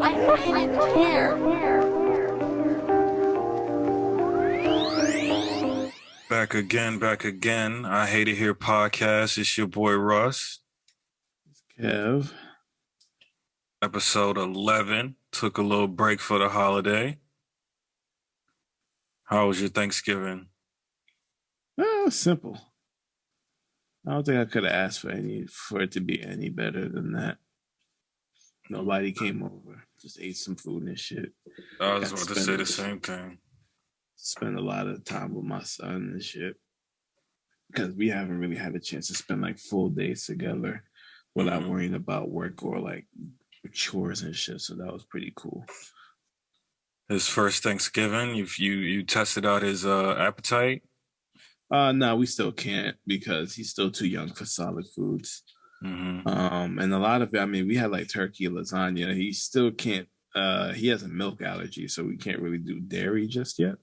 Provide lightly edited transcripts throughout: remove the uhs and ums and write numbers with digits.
Back again. I Hate It Here podcast. It's your boy Russ. It's Kev. Episode 11. Took a little break for the holiday. How was your Thanksgiving? Simple. I don't think I could have asked for it to be any better than that. Nobody came over. Just ate some food and shit. I was about to say the same thing. Spend a lot of time with my son and shit. Because we haven't really had a chance to spend like full days together without worrying about work or like chores and shit. So that was pretty cool. His first Thanksgiving, you tested out his appetite? No, we still can't because he's still too young for solid foods. And a lot of it, I mean, we had like turkey, lasagna. He still can't. He has a milk allergy, so we can't really do dairy just yet.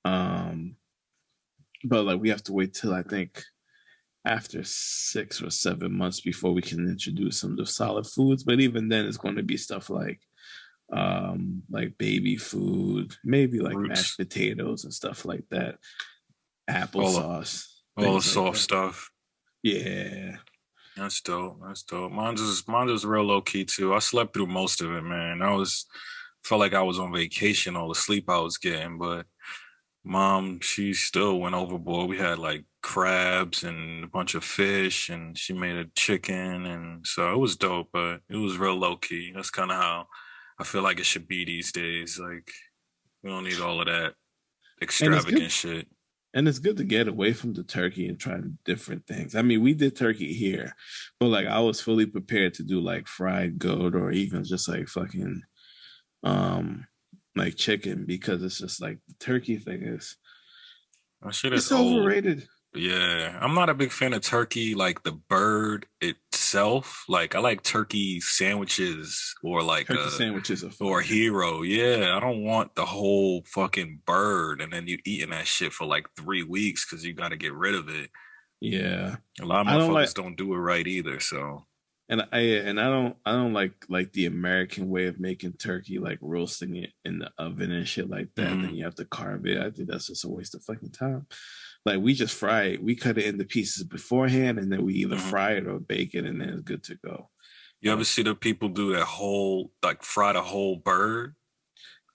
But like we have to wait till I think after 6 or 7 months before we can introduce him to solid foods. But even then, it's going to be stuff like baby food, maybe like Roots. Mashed potatoes and stuff like that. Applesauce, all the soft stuff. Yeah, that's dope. Mine was real low key too. I slept through most of it, man. Felt like I was on vacation. All the sleep I was getting, but Mom, she still went overboard. We had like crabs and a bunch of fish, and she made a chicken, and so it was dope. But it was real low key. That's kind of how I feel like it should be these days. Like we don't need all of that extravagant shit. And it's good to get away from the turkey and try different things. I mean, we did turkey here, but like I was fully prepared to do like fried goat or even just like fucking like chicken, because it's just like the turkey thing is it's overrated. Yeah, I'm not a big fan of turkey, like the bird itself. Like I like turkey sandwiches or like sandwiches or hero. Yeah, I don't want the whole fucking bird and then you eating that shit for like 3 weeks because you got to get rid of it. Yeah, a lot of motherfuckers don't do it right either. So, and I don't like the American way of making turkey, like roasting it in the oven and shit like that. And then you have to carve it. I think that's just a waste of fucking time. Like we just fry it. We cut it into pieces beforehand, and then we either fry it or bake it, and then it's good to go. You ever see the people do that whole, like fry the whole bird?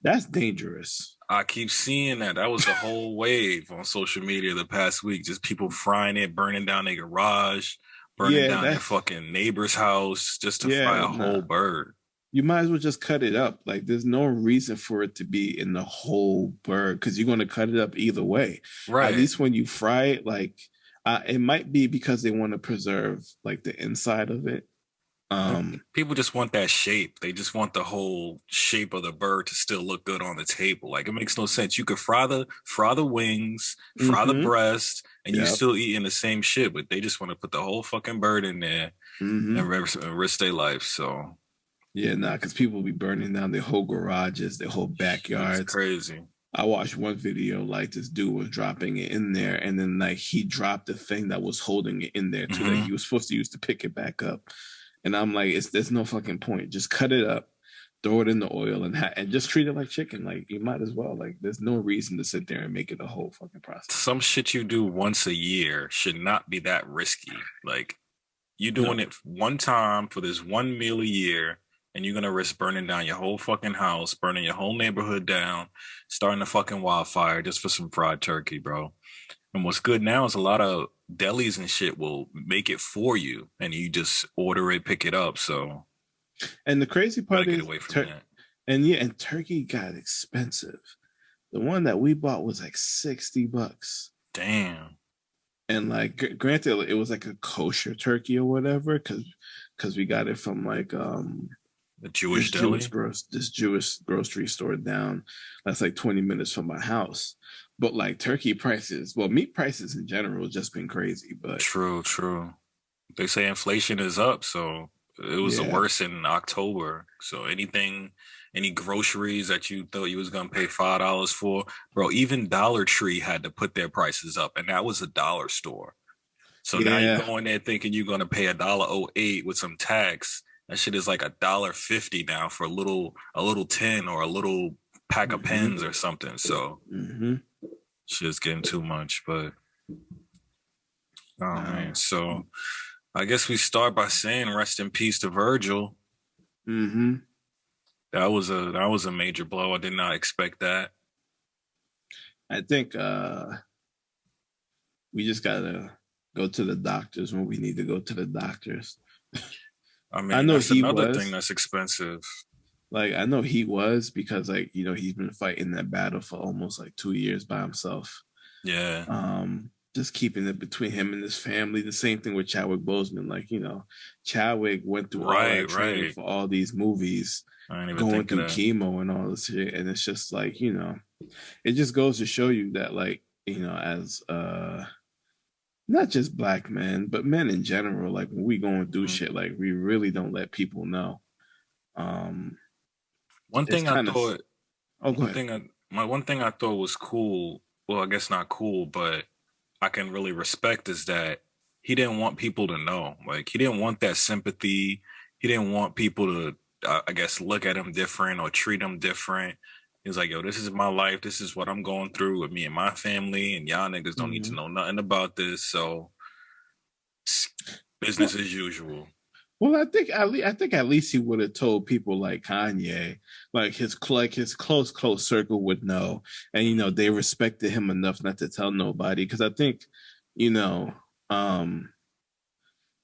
That's dangerous. I keep seeing that. That was the whole wave on social media the past week. Just people frying it, burning down their garage, burning down their fucking neighbor's house just to fry a whole bird. You might as well just cut it up. Like there's no reason for it to be in the whole bird because you're going to cut it up either way. Right. At least when you fry it, like it might be because they want to preserve like the inside of it. People just want that shape. They just want the whole shape of the bird to still look good on the table. Like it makes no sense. You could fry the wings, fry the breast, and you still eating the same shit. But they just want to put the whole fucking bird in there and risk their life. So. Yeah, because people be burning down their whole garages, their whole backyards. It's crazy. I watched one video like this dude was dropping it in there, and then like he dropped the thing that was holding it in there too, that he was supposed to use to pick it back up. And I'm like, there's no fucking point. Just cut it up, throw it in the oil, and just treat it like chicken. Like you might as well. Like there's no reason to sit there and make it a whole fucking process. Some shit you do once a year should not be that risky. Like you doing it one time for this one meal a year. And you're going to risk burning down your whole fucking house, burning your whole neighborhood down, starting a fucking wildfire just for some fried turkey, bro. And what's good now is a lot of delis and shit will make it for you. And you just order it, pick it up. So. And the crazy part is, get away from that. And turkey got expensive. The one that we bought was like $60. Damn. And like, granted, it was like a kosher turkey or whatever, because we got it from like, the Jewish deli? This Jewish grocery store down. That's like 20 minutes from my house. But like turkey prices, well, meat prices in general have just been crazy. But True. They say inflation is up, so it was the worst in October. So any groceries that you thought you was going to pay $5 for, bro, even Dollar Tree had to put their prices up, and that was a dollar store. So now you're going there thinking you're going to pay $1.08 with some tax. That shit is like $1.50 now for a little tin or a little pack of Mm-hmm. pens or something. So Mm-hmm. shit's getting too much. But oh No. man, so I guess we start by saying rest in peace to Virgil. Mm-hmm. That was a major blow. I did not expect that. I think we just gotta go to the doctors when we need to go to the doctors. I I mean, know that's he another thing was. that's expensive. Like I know he was because like he's been fighting that battle for almost like 2 years by himself. Yeah. Just keeping it between him and his family. The same thing with Chadwick Boseman. Like Chadwick went through all that Right, training right. for all these movies, I didn't even going think of through that. chemo and all this shit, and it's just like it just goes to show you that like as not just black men but men in general, like when we going through Mhm. shit, like we really don't let people know. Um, One it's thing I kind of thought, oh go one ahead. thing I, my one thing I thought was cool. Well, I guess not cool, but I can really respect is that he didn't want people to know. Like he didn't want that sympathy. He didn't want people to, I guess, look at him different or treat him different. He's like, yo, this is my life. This is what I'm going through with me and my family, and y'all niggas don't need to Mm-hmm. know nothing about this. So business Well, as usual. well, I think at least he would have told people like Kanye, like his close circle would know, and they respected him enough not to tell nobody. Because I think, you know, um,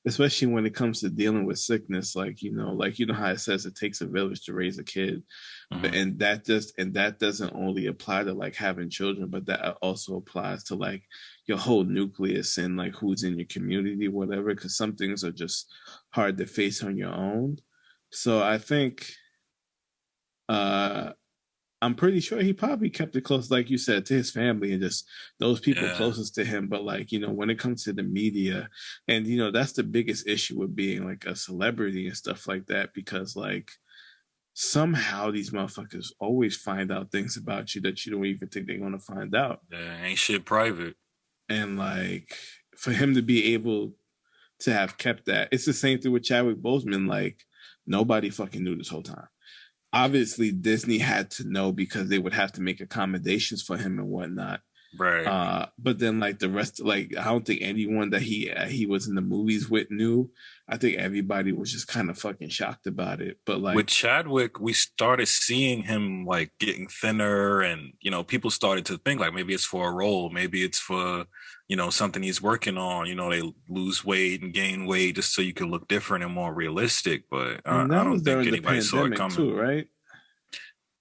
especially when it comes to dealing with sickness, like how it says it takes a village to raise a kid, but Hmm. and that doesn't only apply to like having children, but that also applies to like your whole nucleus and like who's in your community, whatever. Because some things are just hard to face on your own. So I think uh I'm pretty sure he probably kept it close, like you said, to his family and just those people Yeah. closest to him. But like, when it comes to the media, and that's the biggest issue with being like a celebrity and stuff like that, because like somehow these motherfuckers always find out things about you that you don't even think they're gonna find out. Yeah, ain't shit private. And like for him to be able to have kept that, it's the same thing with Chadwick Boseman. Like nobody fucking knew this whole time. Obviously Disney had to know because they would have to make accommodations for him and whatnot. Right. But then like the rest, like I don't think anyone that he was in the movies with knew. I think everybody was just kind of fucking shocked about it. But With like, Chadwick, we started seeing him like getting thinner, and people started to think like maybe it's for a role, maybe it's for something he's working on. They lose weight and gain weight just so you can look different and more realistic. But and I that was don't think during the anybody saw it pandemic coming. too, right?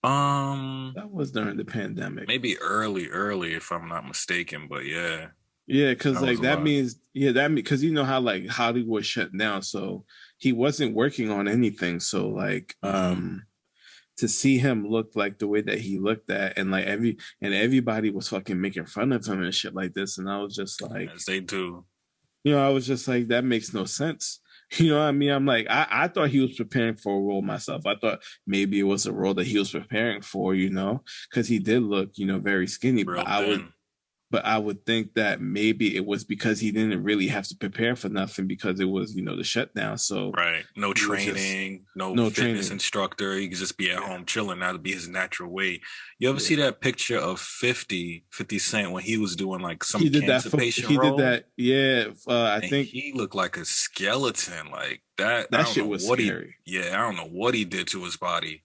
Um, That was during the pandemic. maybe early if I'm not mistaken. But yeah, Yeah, because that was like a that lot. means that because how like Hollywood shut down, so he wasn't working on anything. So like Hmm. to see him look like the way that he looked at, and like everybody was fucking making fun of him and shit like this, and I was just like, As they do. I was just like, that makes no sense. You know what I mean? I'm like, I thought he was preparing for a role myself. I thought maybe it was a role that he was preparing for, because he did look, very skinny. Real But thin. I would think that maybe it was because he didn't really have to prepare for nothing because it was, the shutdown. So Right. No he was just training, no no fitness training. instructor. He could just be at Yeah. home chilling. That'd be his natural way. You ever see Yeah. that picture of 50 Cent when he was doing like some He did that cancer for, patient he did role? that. Yeah. I And think he looked like a skeleton. Like that. I that don't shit know was what he, scary. yeah, I don't know what he did to his body.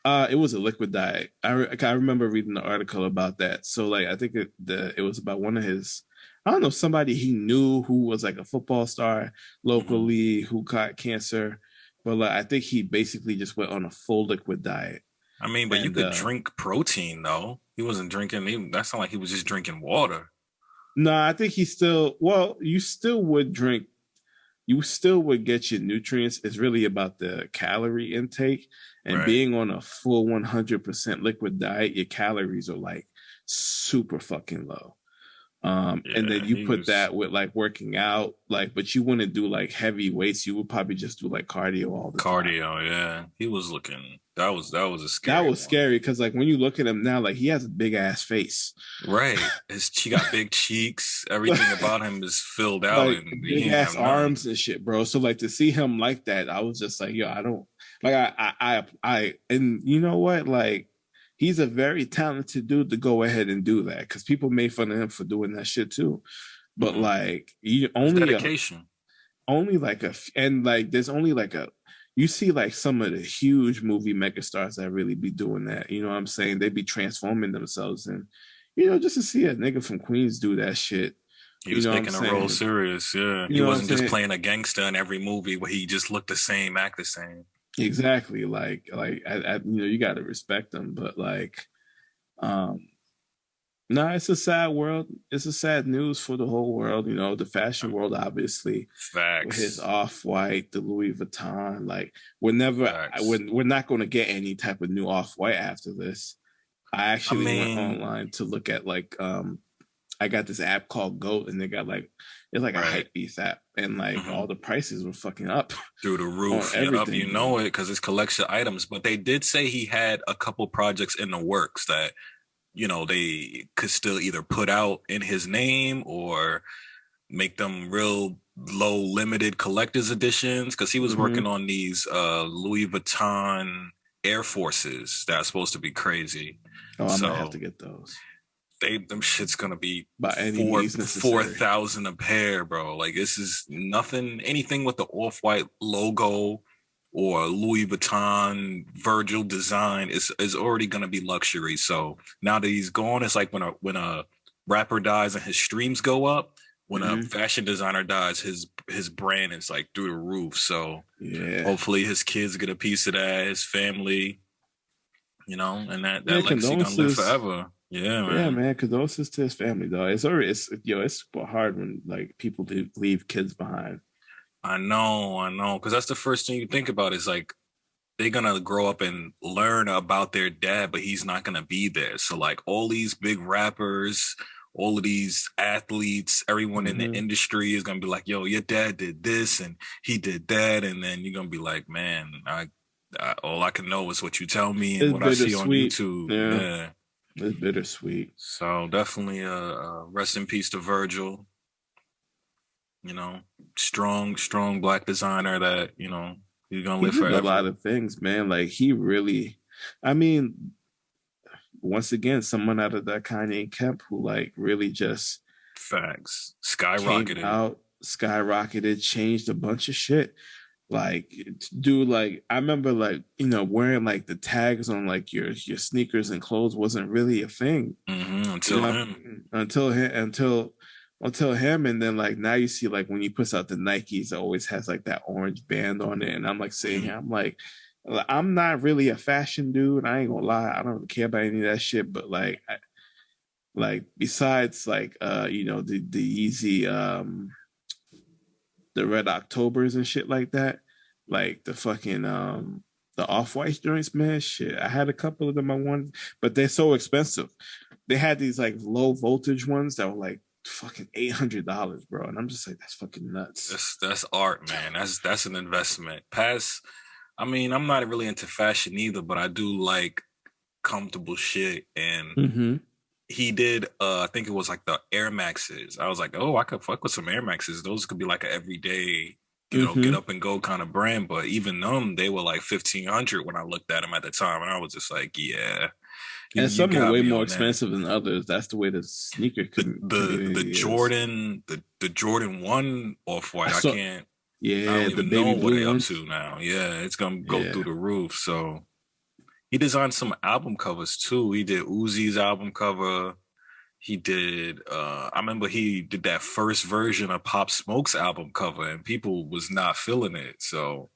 It was a liquid diet. I remember reading the article about that. So like I think it was about one of his, I don't know, somebody he knew who was like a football star Hmm. locally who caught cancer, but like I think he basically just went on a full liquid diet. I mean, but you And could drink protein though. He wasn't drinking, that sounded like he was just drinking water. no, I think he still, well, you still would get your nutrients. It's really about the calorie intake, and Right. being on a full 100% liquid diet, your calories are like super fucking low. And then Yeah, you he put was that with like working out, like, but you wouldn't do like heavy weights. You would probably just do like cardio all the time. cardio. Yeah, he was looking. That was a That scary was one. scary because like when you look at him now, like he has a big ass face. Right. She got big cheeks. Everything about him is filled out, Like and he big ain't ass have nothing. arms and shit, bro. So like to see him like that, I was just like, yo, I don't like and you know what? Like he's a very talented dude to go ahead and do that because people made fun of him for doing that shit too. But Mm-hmm. like you It's dedication. only like and like there's only like a you see like some of the huge movie megastars that really be doing that. You know what I'm saying? They be transforming themselves and just to see a nigga from Queens do that shit. He You was know what I'm taking a role saying? serious. Yeah, You he know what I'm wasn't just saying? playing a gangster in every movie where he just looked the same, act the same. Exactly. You got to respect them, but like, um, no, it's a sad world. It's a sad news for the whole world. You know, the fashion world, obviously, with his Facts. off white, the Louis Vuitton. Like, we're not going to get any type of new off white after this. I I actually went mean, online to look at I got this app called Goat, and they got like it's like a right. hype beast app, and like Mm-hmm. all the prices were fucking up Through the on roof. Yep, you everything, know bro. it because it's collection items. But they did say he had a couple projects in the works that they could still either put out in his name or make them real low limited collector's editions because he was Mm-hmm. working on these Louis Vuitton Air Forces that are supposed to be crazy. Oh, I might have to So get those them shit's gonna be by any four means four necessary. thousand a pair, bro. Like this is nothing. Anything with the off white logo or Louis Vuitton Virgil design is already gonna be luxury. So now that he's gone, it's like when a rapper dies and his streams go up. When a Mm-hmm. fashion designer dies, his brand is like through the roof. So Yeah, hopefully his kids get a piece of that, his family, and yeah. that legacy gonna live Condolences. forever. Yeah, Yeah, man. man. Condolences to his family, though. It's super hard when like people leave kids behind. I know, because that's the first thing you think about is like they're gonna grow up and learn about their dad, but he's not gonna be there. So like all these big rappers, all of these athletes, everyone in the Mm-hmm. industry is gonna be like, "Yo, your dad did this and he did that," and then you're gonna be like, "Man, all I can know is what you tell me and It's what I see on bittersweet. YouTube." Yeah, Yeah. it's bittersweet. So definitely rest in peace to Virgil. You know, strong black designer that he's gonna He live did a lot forever. of things, man. Like he really, I mean, once again, someone out of that Kanye Kemp who like really just Facts. came Skyrocketed. out, skyrocketed, changed a bunch of shit. Like, dude, like I remember, like wearing like the tags on like your sneakers and clothes wasn't really a thing. You Until know, him. until him, and then like now you see like when he puts out the Nikes, it always has like that orange band on it, and I'm like saying, Mm-hmm. I'm like, I'm not really a fashion dude. I ain't gonna lie, I don't really care about any of that shit. But like besides like the Yeezy the Red Octobers and shit like that, like the fucking the off white joints, man. Shit, I had a couple of them. I wanted, but they're so expensive. They had these like low voltage ones that were like fucking $800, bro. And I'm just like, that's fucking nuts. That's art, man. That's an investment. I mean, I'm not really into fashion either, but I do like comfortable shit. And Mm-hmm. he did I think it was like the Air Maxes. I was like, oh, I could fuck with some Air Maxes. Those could be like an everyday, get Mm-hmm. up and go kind of brand. But even them, they were like 1,500 when I looked at them at the time. And I was just like, yeah, you And you some are got way me more on that. expensive than others. That's the way the sneaker The community is. The Jordan 1 off I white, saw, I yeah, don't the even know baby what they blue up ones. to now. Yeah, it's gonna go through Yeah. the roof. So he designed some album covers too. He did Uzi's album cover. He did I remember he did that first version of Pop Smoke's album cover and people was not feeling it. So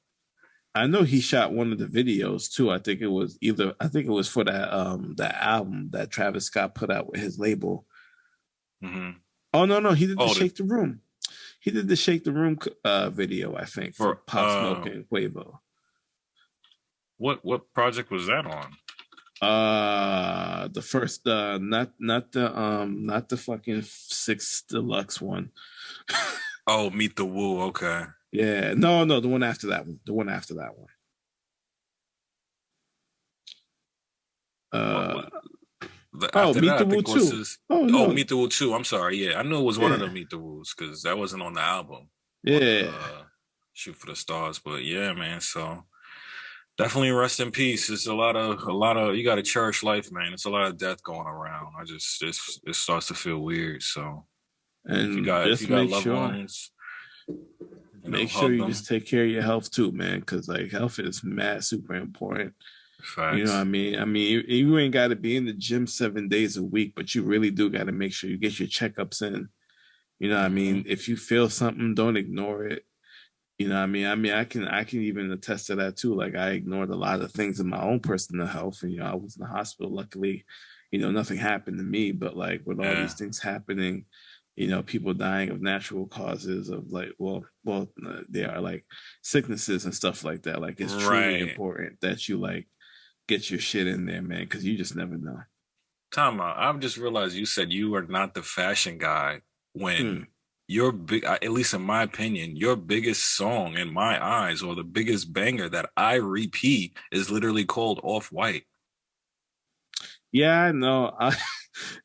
I know he shot one of the videos too. I think it was for that album that Travis Scott put out with his label. mhm. Oh no, he did the Oh, Shake the Room. He did the Shake the Room video, I think, for for Pop Smoke and Quavo. what project was that on? The first not the fucking six deluxe one. Oh, Meet the Woo. Okay. Yeah, no, the one after that one. The one after that one. Uh, After Meet that, the I Woo think was too. his. Oh Oh, no, Meet the Woo 2. I'm sorry. Yeah, I knew it was one of yeah, the Meet the Woos because that wasn't on the album on the yeah. Shoot for the Stars. But yeah, man. So definitely rest in peace. It's a lot of you got to cherish life, man. It's a lot of death going around. It starts to feel weird. So if you And got if you just got loved ones, make sure hug you them. just take care of your health too, man, because like health is mad super important. You know what I Facts. mean? I mean, you ain't got to be in the gym 7 days a week, but you really do got to make sure you get your checkups in. You know what I Hmm. mean? If you feel something, don't ignore it. You know what I mean? I can even attest to that too. Like I ignored a lot of things in my own personal health, and I was in the hospital. Luckily, nothing happened to me. But like with all Yeah. these things happening, people dying of natural causes of like, they are like sicknesses and stuff like that. Like it's truly Right. important that you like get your shit in there, man, because you just never know. Time out. I've just realized you said you are not the fashion guy Hmm. when your big, at least in my opinion, your biggest song in my eyes or the biggest banger that I repeat is literally called Off White. Yeah, I know.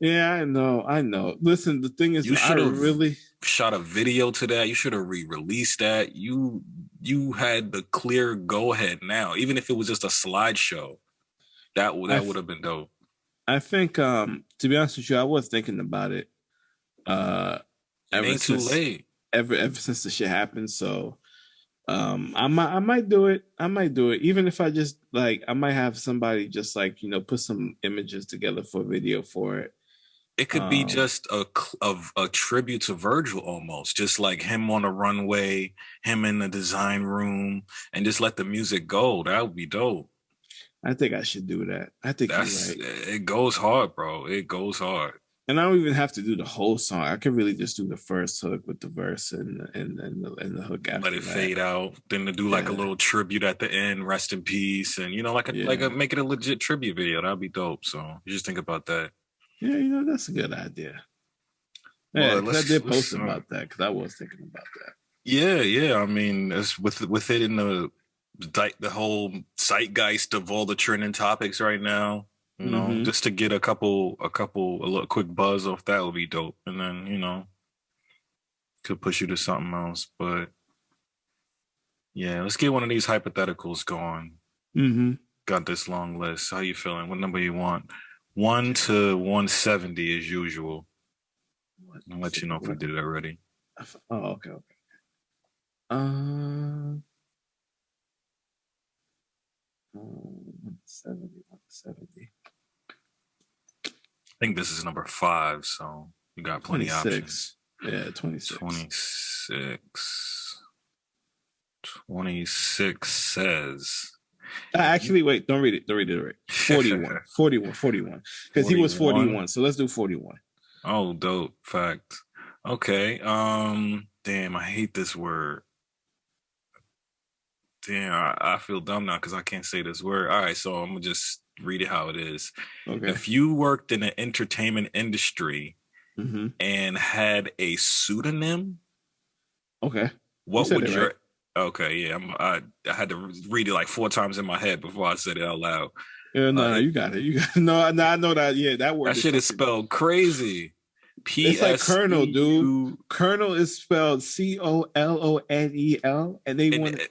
Yeah, I know. I know. Listen, the thing is, You I should have really, shot a video to that. You should have re-released that. You had the clear go ahead now, even if it was just a slideshow. I, That would have been dope. I think, to be honest with you, I was thinking about it, uh, It ever ain't too since, late. ever since the shit happened. So, I might do it. I might do it, even if I just like, I might have somebody just like, put some images together for a video for it. It could be Um, just a tribute to Virgil almost, just like him on a runway, him in the design room, and just let the music go. That would be dope. I think I should do that. I think you're That's right. it goes hard, bro. It goes hard. And I don't even have to do the whole song. I could really just do the first hook with the verse and the hook Let after it that. fade out. Then to do like a Yeah, little tribute at the end, rest in peace, and like a yeah, make it a legit tribute video. That'd be dope. So you just think about that. yeah. That's a good idea. Yeah, But because I let's did let's post about that because I was thinking about that. yeah. I mean, it's with it in the whole zeitgeist of all the trending topics right now. Mm-hmm. Just to get a little quick buzz off that would be dope, and then could push you to something else. But yeah, let's get one of these hypotheticals going. Mm-hmm. Got this long list. How you feeling? What number you want? 1 to 170 as usual. I'll let you know if we What? did it already. Oh, okay, okay. Um, 170, 170. I think this is number 5, so you got plenty of 26. options. Yeah, 26. 26. 26 says. Actually, wait, don't read it. Don't read it. Right. 41. 41. 41. Because he was 41. 41. So let's do 41. Oh, dope. Fact. Okay. Damn, I hate this word. Damn, I feel dumb now because I can't say this word. All right, so I'm gonna just read it how it is. Okay. If you worked in the entertainment industry Mm-hmm. and had a pseudonym, Okay. You what said would it your right. okay, yeah, I had to read it like 4 times in my head before I said it out loud. Yeah, no, If you got it. You got no, I know that. Yeah, that that word is shit is fucking. spelled crazy. P It's like S Colonel, E dude. U Colonel is spelled Colonel, and they want.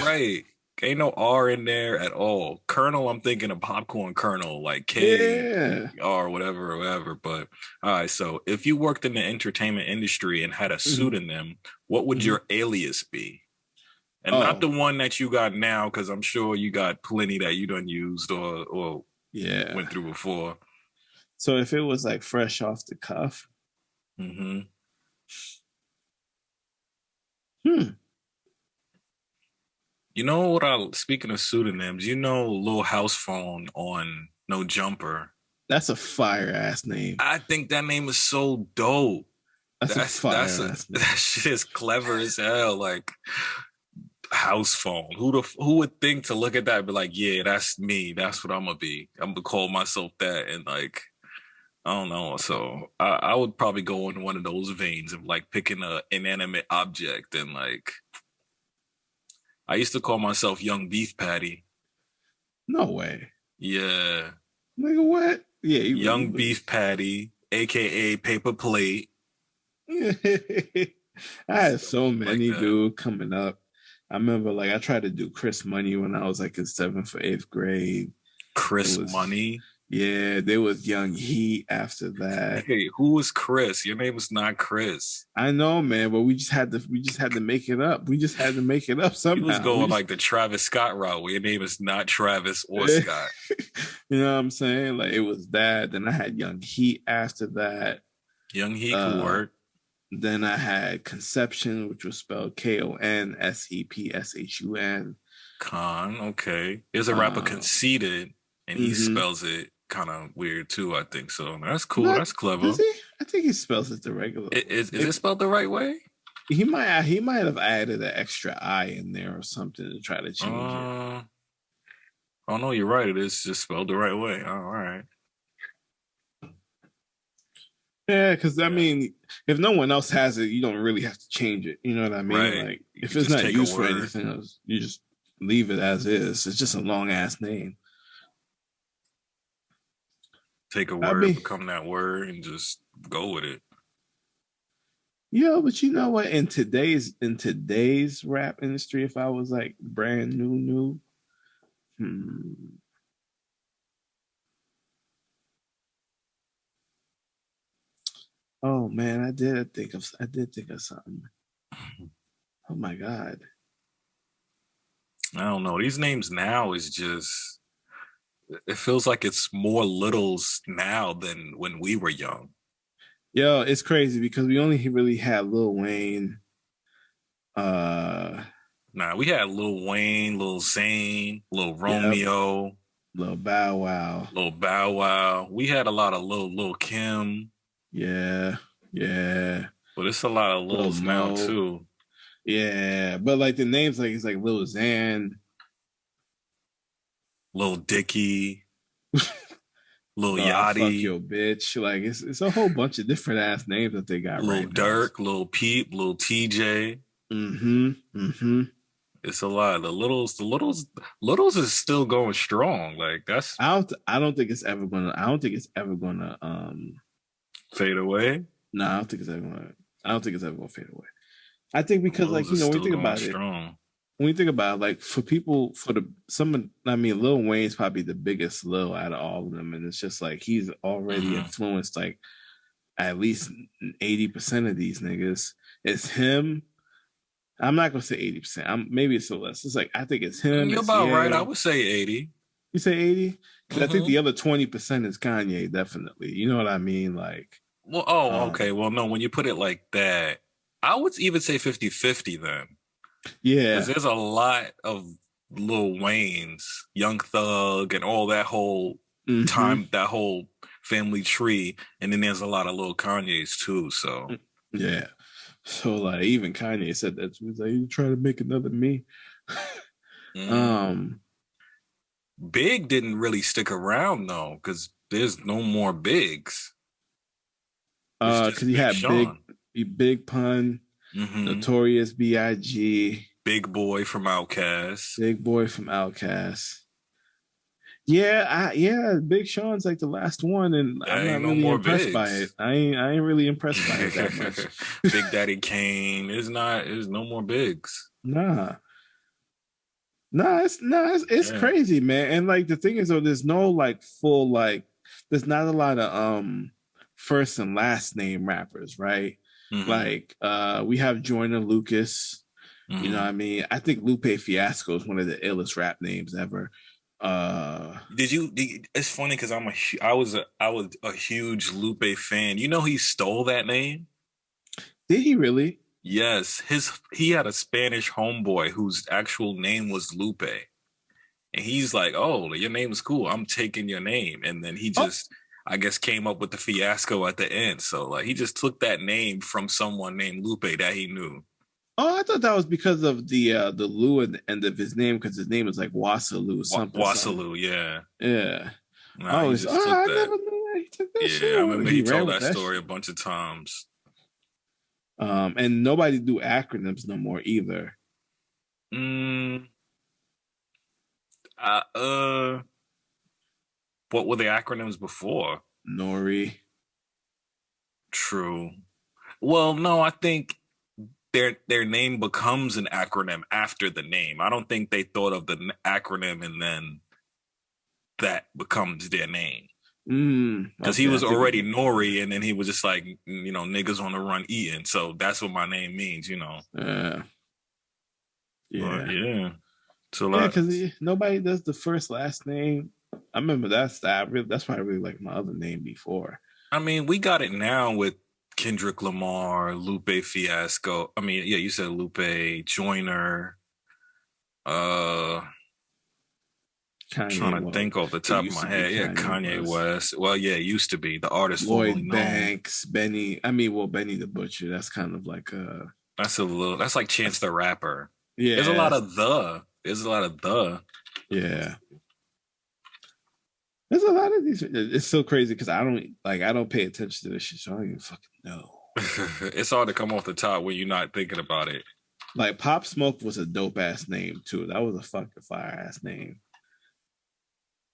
right. Ain't no R in there at all. Colonel, I'm thinking of popcorn kernel, like K Yeah. R whatever or whatever. But all right, so if you worked in the entertainment industry and had a Mm-hmm. pseudonym, what would Mm-hmm. your alias be? And not Oh, the one that you got now, because I'm sure you got plenty that you done used or yeah. went through before. So if it was like fresh off the cuff, Hmm. hmm, You know what? Speaking of pseudonyms, Lil House Phone on No Jumper. that's a fire ass name. I think that name is so dope. That's a That's fire ass name. that shit is clever as hell. Like house phone. Who would think to look at that and be like, yeah, that's me. That's what I'm gonna be. I'm gonna call myself that. And like, I don't know. So I would probably go in one of those veins of like picking a inanimate object and like I used to call myself Young Beef Patty. No way. Yeah. Nigga, what? Yeah, Young beef patty, aka paper plate. I had so Like many, that. dude, coming up. I remember, like, I tried to do Chris Money when I was like in seventh or eighth grade. It Chris was, Money. yeah, there was Young Heat after that. Hey, who was Chris? Your name was not Chris. I know, man, but we just had to make it up. We just had to make it up You was somehow. going like the Travis Scott route where your name is not Travis or Scott. You know what I'm saying? Like it was that. Then I had Young Heat after that. Young Heat could work. Then I had Conception, which was spelled Konsepshun. Con, okay. There's a rapper Conceited, and he spells it kind of weird too, I think. So that's cool. That's clever. Does he? I think he spells it the regular way. Is it spelled the right way? He might have added an extra I in there or something to try to change it. Oh no, you're right. It is just spelled the right way. Oh, all right. Yeah, because I mean, if no one else has it, you don't really have to change it. You know what I mean? Right. Like if it's not used for anything else, you just leave it as is. It's just a long ass name. Take a word, become that word, and just go with it. Yeah, but you know what? In today's rap industry, if I was like brand new, oh man, I did think of something. Oh my god. I don't know. These names now is just, it feels like it's more littles now than when we were young. Yo, it's crazy because we only really had Lil Wayne. Nah, we had Lil Wayne, Lil Zane, Lil Romeo, Lil Bow Wow. We had a lot of Lil Kim. Yeah. But it's a lot of Lils now too. Yeah, but like the names, like it's like Lil Xan, Lil Dicky, Lil Yachty, fuck your bitch. Like it's a whole bunch of different ass names that they got. Lil Durk, Lil Peep, Lil TJ. It's a lot. The littles is still going strong. Like that's. I don't think it's ever gonna fade away. No, I don't think it's ever gonna fade away. I think because like when you think about it, when you think about it, like for people Lil Wayne's probably the biggest Lil out of all of them, and it's just like he's already influenced like at least 80% of these niggas. It's him. I'm not gonna say 80%. Maybe it's a less. It's like I think it's him. You're about right. I would say 80. You say 80? Because I think the other 20% is Kanye, definitely. You know what I mean? Like, well, okay. Well, no, when you put it like that, I would even say 50-50 then. Yeah. Because there's a lot of Lil Wayne's, Young Thug, and all that whole time, that whole family tree. And then there's a lot of Lil Kanye's too. So, yeah. So, like, even Kanye said that. He was like, you trying to make another me? Big didn't really stick around, though, because there's no more Bigs. Because he had Big Pun, Notorious B.I.G., Big Boy from Outkast. Yeah, Big Sean's like the last one, and I'm not really impressed by it. I ain't really impressed by it that much. Big Daddy Kane. There's no more Bigs. Nah, it's crazy, man. And like the thing is, though, there's no like full like, there's not a lot of first and last name rappers, right? Like we have Joyner Lucas. You know what I mean? I think Lupe Fiasco is one of the illest rap names ever. It's funny because I was a huge Lupe fan. You know he stole that name? Did he really? Yes. He had a Spanish homeboy whose actual name was Lupe. And he's like, "Oh, your name is cool. I'm taking your name." And then he just I guess came up with the Fiasco at the end. So like he just took that name from someone named Lupe that he knew. Oh, I thought that was because of the Lu at the end of his name, because his name is like Wasalu something. Wasalu, yeah. Yeah. Nah, I never knew that. He took that shit. I remember he told that story a bunch of times. And nobody do acronyms no more either. What were the acronyms before? Nori. True. Well, no, I think their name becomes an acronym after the name. I don't think they thought of the acronym and then that becomes their name. Because he was already Nori, and then he was just like, niggas on the run eating. So that's what my name means, Yeah. But, yeah. So because nobody does the first last name. I remember that's why I really like my other name before. I mean, we got it now with Kendrick Lamar, Lupe Fiasco. I mean, yeah, you said Lupe, Joyner. I'm trying to think off the top of my head. Yeah, Kanye West. Well, yeah, it used to be the artist. Lloyd Banks, Benny. Benny the Butcher. That's kind of like that's like Chance the Rapper. Yeah. There's a lot of the. Yeah. There's a lot of these. It's so crazy because I don't pay attention to this shit, so I don't even fucking know. It's hard to come off the top when you're not thinking about it. Like Pop Smoke was a dope ass name too. That was a fucking fire ass name.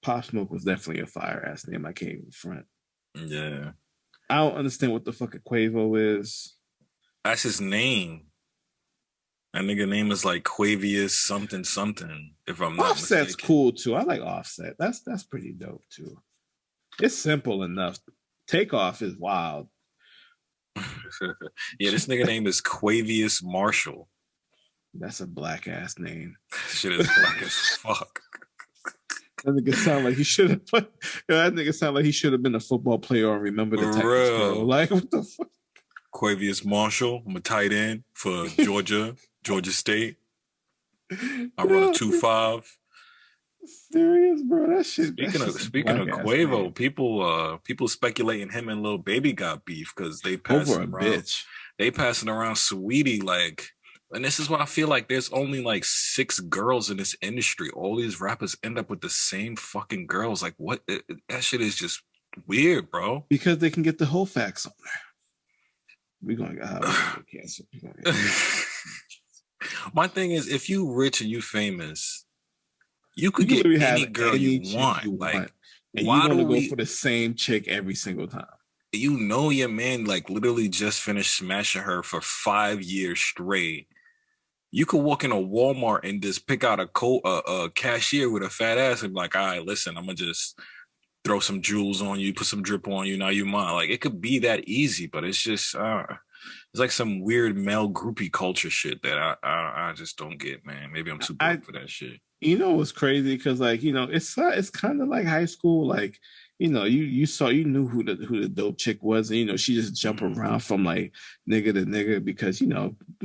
Pop Smoke was definitely a fire ass name. I can't even front. Yeah. I don't understand what the fuck a Quavo is. That's his name. That nigga name is like Quavius something something. If I'm not Offset's mistaken. Cool too. I like Offset. That's pretty dope too. It's simple enough. Takeoff is wild. Yeah, this nigga name is Quavius Marshall. That's a black ass name. Shit is black as fuck. That nigga sound like he should have. That nigga sound like he should have been a football player or remember the Titans, bro. Like what the fuck? Quavius Marshall. I'm a tight end for Georgia State. I run a 2.5. Serious, bro. That shit. Speaking of Quavo, name. People speculating him and Lil Baby got beef because they passing around. Bitch. They passing around Sweetie like. And this is why I feel like there's only like 6 girls in this industry. All these rappers end up with the same fucking girls. Like, what? That shit is just weird, bro. Because they can get the whole facts on there. We're going to get cancer. My thing is, if you rich and you famous, you could get any girl you want. Like, and why do we go for the same chick every single time? You know your man like literally just finished smashing her for 5 years straight. You could walk in a Walmart and just pick out a cashier with a fat ass and be like, all right, listen, I'm going to just throw some jewels on you, put some drip on you, now you mine. Like, it could be that easy, but it's just, it's like some weird male groupie culture shit that I just don't get, man. Maybe I'm too broke for that shit. You know what's crazy? Because, like, it's kind of like high school, like, you knew who the dope chick was, and she just jump around from like nigga to nigga because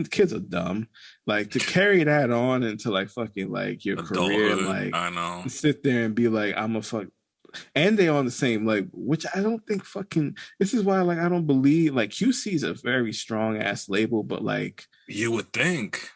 kids are dumb. Like to carry that on into like fucking like your career, like I know, sit there and be like I'm a fuck, and they on the same like, which I don't think fucking. This is why like I don't believe like QC is a very strong ass label, but like you would think.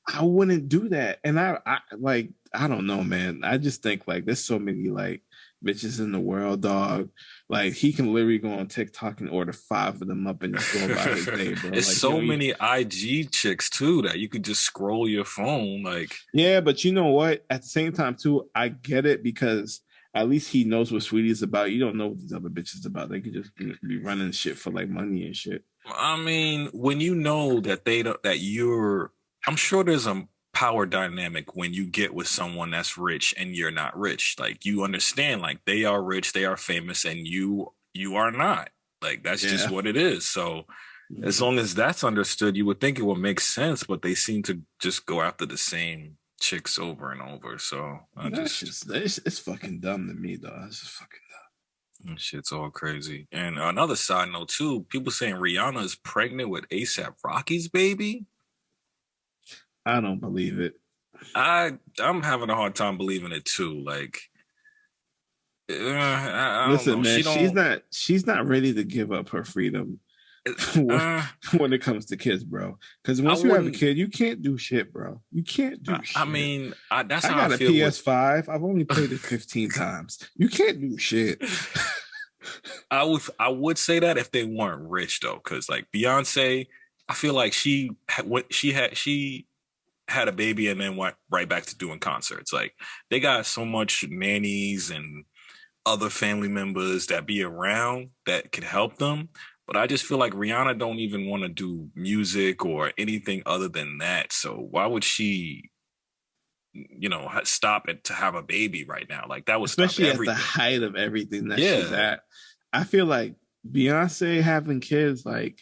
I wouldn't do that, and I like I don't know, man. I just think like there's so many like bitches in the world, dog. Like he can literally go on TikTok and order 5 of them up and just go about his day, bro. There's like, so many IG chicks too that you could just scroll your phone, like. Yeah, but you know what? At the same time too, I get it because at least he knows what Sweetie's about. You don't know what these other bitches about. They could just be running shit for like money and shit. I mean, when you know that I'm sure there's a power dynamic when you get with someone that's rich and you're not rich. Like you understand, like they are rich, they are famous, and you are not. Like that's just what it is. So as long as that's understood, you would think it would make sense, but they seem to just go after the same chicks over and over. So it's fucking dumb to me, though. It's just fucking dumb. Shit's all crazy. And another side note too, people saying Rihanna is pregnant with A$AP Rocky's baby. I don't believe it. I'm having a hard time believing it too. Like, I listen, man, she's not ready to give up her freedom when it comes to kids, bro. Because once you have a kid, you can't do shit, bro. You can't do shit. I mean, that's how I got a PS5. I've only played it 15 times. You can't do shit. I would say that if they weren't rich though, because like Beyonce, I feel like she had a baby and then went right back to doing concerts. Like they got so much nannies and other family members that be around that could help them. But I just feel like Rihanna don't even want to do music or anything other than that. So why would she, stop it to have a baby right now? Like that would stop especially at the everything. height of everything that she's Yeah. at. I feel like Beyonce having kids, like,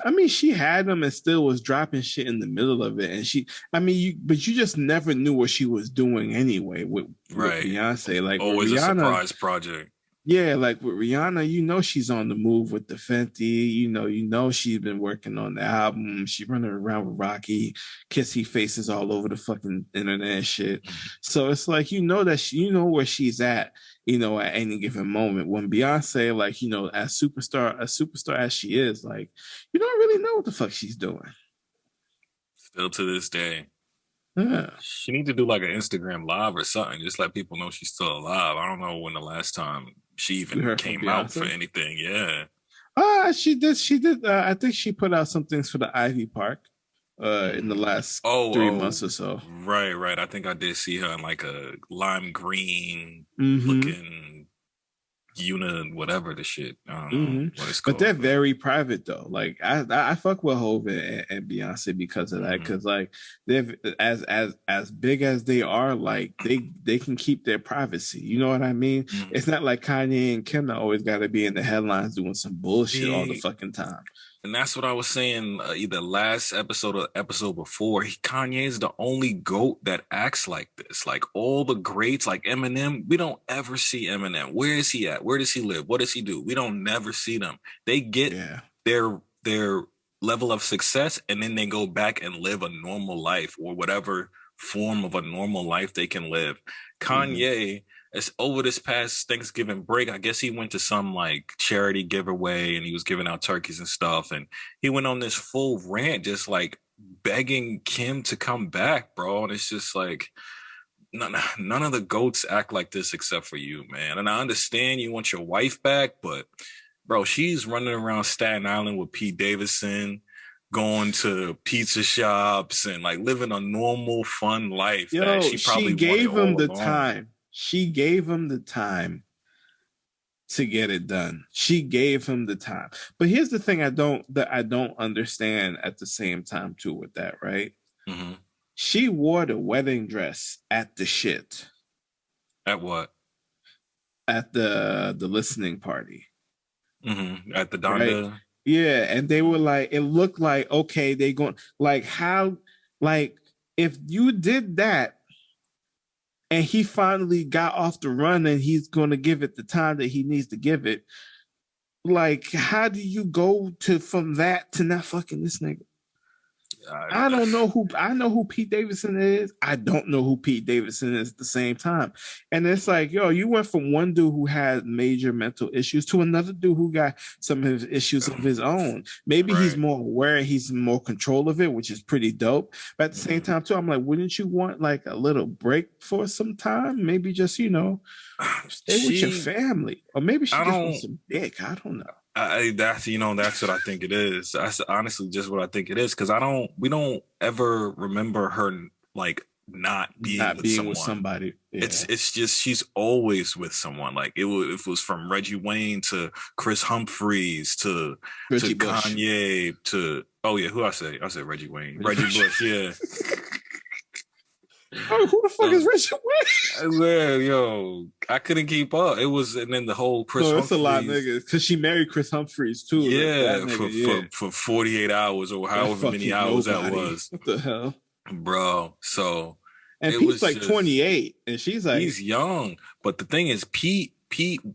I mean, she had them and still was dropping shit in the middle of it. And but you just never knew what she was doing anyway with Right. Beyonce. Like with Always a Rihanna, surprise project. yeah, like with Rihanna, she's on the move with the Fenty. She's been working on the album. She running around with Rocky, kissy faces all over the fucking internet and shit. So it's like that you know where she's at, at any given moment. When Beyonce, like, as superstar as she is, like, you don't really know what the fuck she's doing. Still to this day. Yeah. She need to do like an Instagram live or something. Just let people know she's still alive. I don't know when the last time she even came out for anything. Yeah. She did. I think she put out some things for the Ivy Park in the last 3 months or so. Right. I think I did see her in like a lime green looking unit, whatever the shit. I don't know what it's called. But they're very private though. Like I fuck with Hov and Beyonce because of that. Because like they're as big as they are, like they can keep their privacy. You know what I mean? It's not like Kanye and Kim that always got to be in the headlines doing some bullshit all the fucking time. And that's what I was saying either last episode or episode before. Kanye is the only GOAT that acts like this. Like all the greats, like Eminem, we don't ever see Eminem. Where is he at? Where does he live? What does he do? We don't never see them. They get their level of success and then they go back and live a normal life or whatever form of a normal life they can live. Kanye, it's over this past Thanksgiving break. I guess he went to some like charity giveaway and he was giving out turkeys and stuff. And he went on this full rant, just like begging Kim to come back, bro. And it's just like, none of the GOATs act like this except for you, man. And I understand you want your wife back, but bro, she's running around Staten Island with Pete Davidson, going to pizza shops and like living a normal, fun life. Yo, that she probably gave him the along. time. She gave him the time to get it done. She gave him the time. But here's the thing I don't understand at the same time too with that, right? She wore the wedding dress at the shit. At what? At the listening party. At the Donda. Right? Yeah, and they were like, it looked like, okay, they going, like, how, like, if you did that and he finally got off the run and he's going to give it the time that he needs to give it, like, how do you go from that to not fucking this nigga? I know who Pete Davidson is. I don't know who Pete Davidson is at the same time. And it's like, yo, you went from one dude who had major mental issues to another dude who got some of his issues of his own. Maybe he's more aware, he's in more control of it, which is pretty dope. But at the same time, too, I'm like, wouldn't you want like a little break for some time? Maybe just, stay with your family. Or maybe she just wants some dick. I don't know. That's what I think it is. That's honestly just what I think it is. Because we don't ever remember her like not being with somebody. Yeah. It's just she's always with someone. Like it was from Reggie Wayne to Chris Humphries to Kanye to who I say Reggie Wayne, Reggie Bush, yeah. Oh, who the fuck is Richard Wayne? Well, yo, I couldn't keep up. It was, and then the whole Chris Humphries. That's a lot of niggas. Because she married Chris Humphries, too. Yeah, for 48 hours or however many hours that was. What the hell? Bro, so. And Pete's like 28, and she's like. He's young. But the thing is, Pete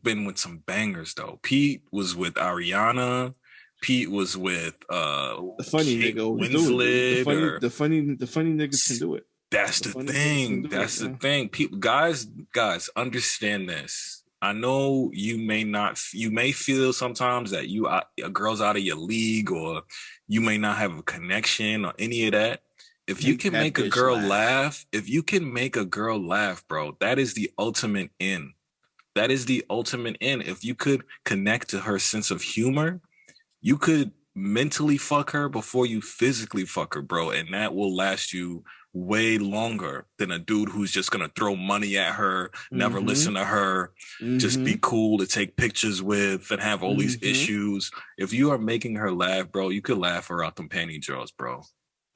been with some bangers, though. Pete was with Ariana. Pete was with the funny Kate nigga Winslet. The funny niggas can do it. That's the thing. That's the thing. People, guys, understand this. I know you may feel sometimes that a girl's out of your league, or you may not have a connection or any of that. If you can make a girl laugh, bro, that is the ultimate end. That is the ultimate end. If you could connect to her sense of humor, you could mentally fuck her before you physically fuck her, bro. And that will last you way longer than a dude who's just gonna throw money at her, never listen to her, just be cool to take pictures with and have all these issues. If you are making her laugh, bro, you could laugh her out them panty drawers, bro.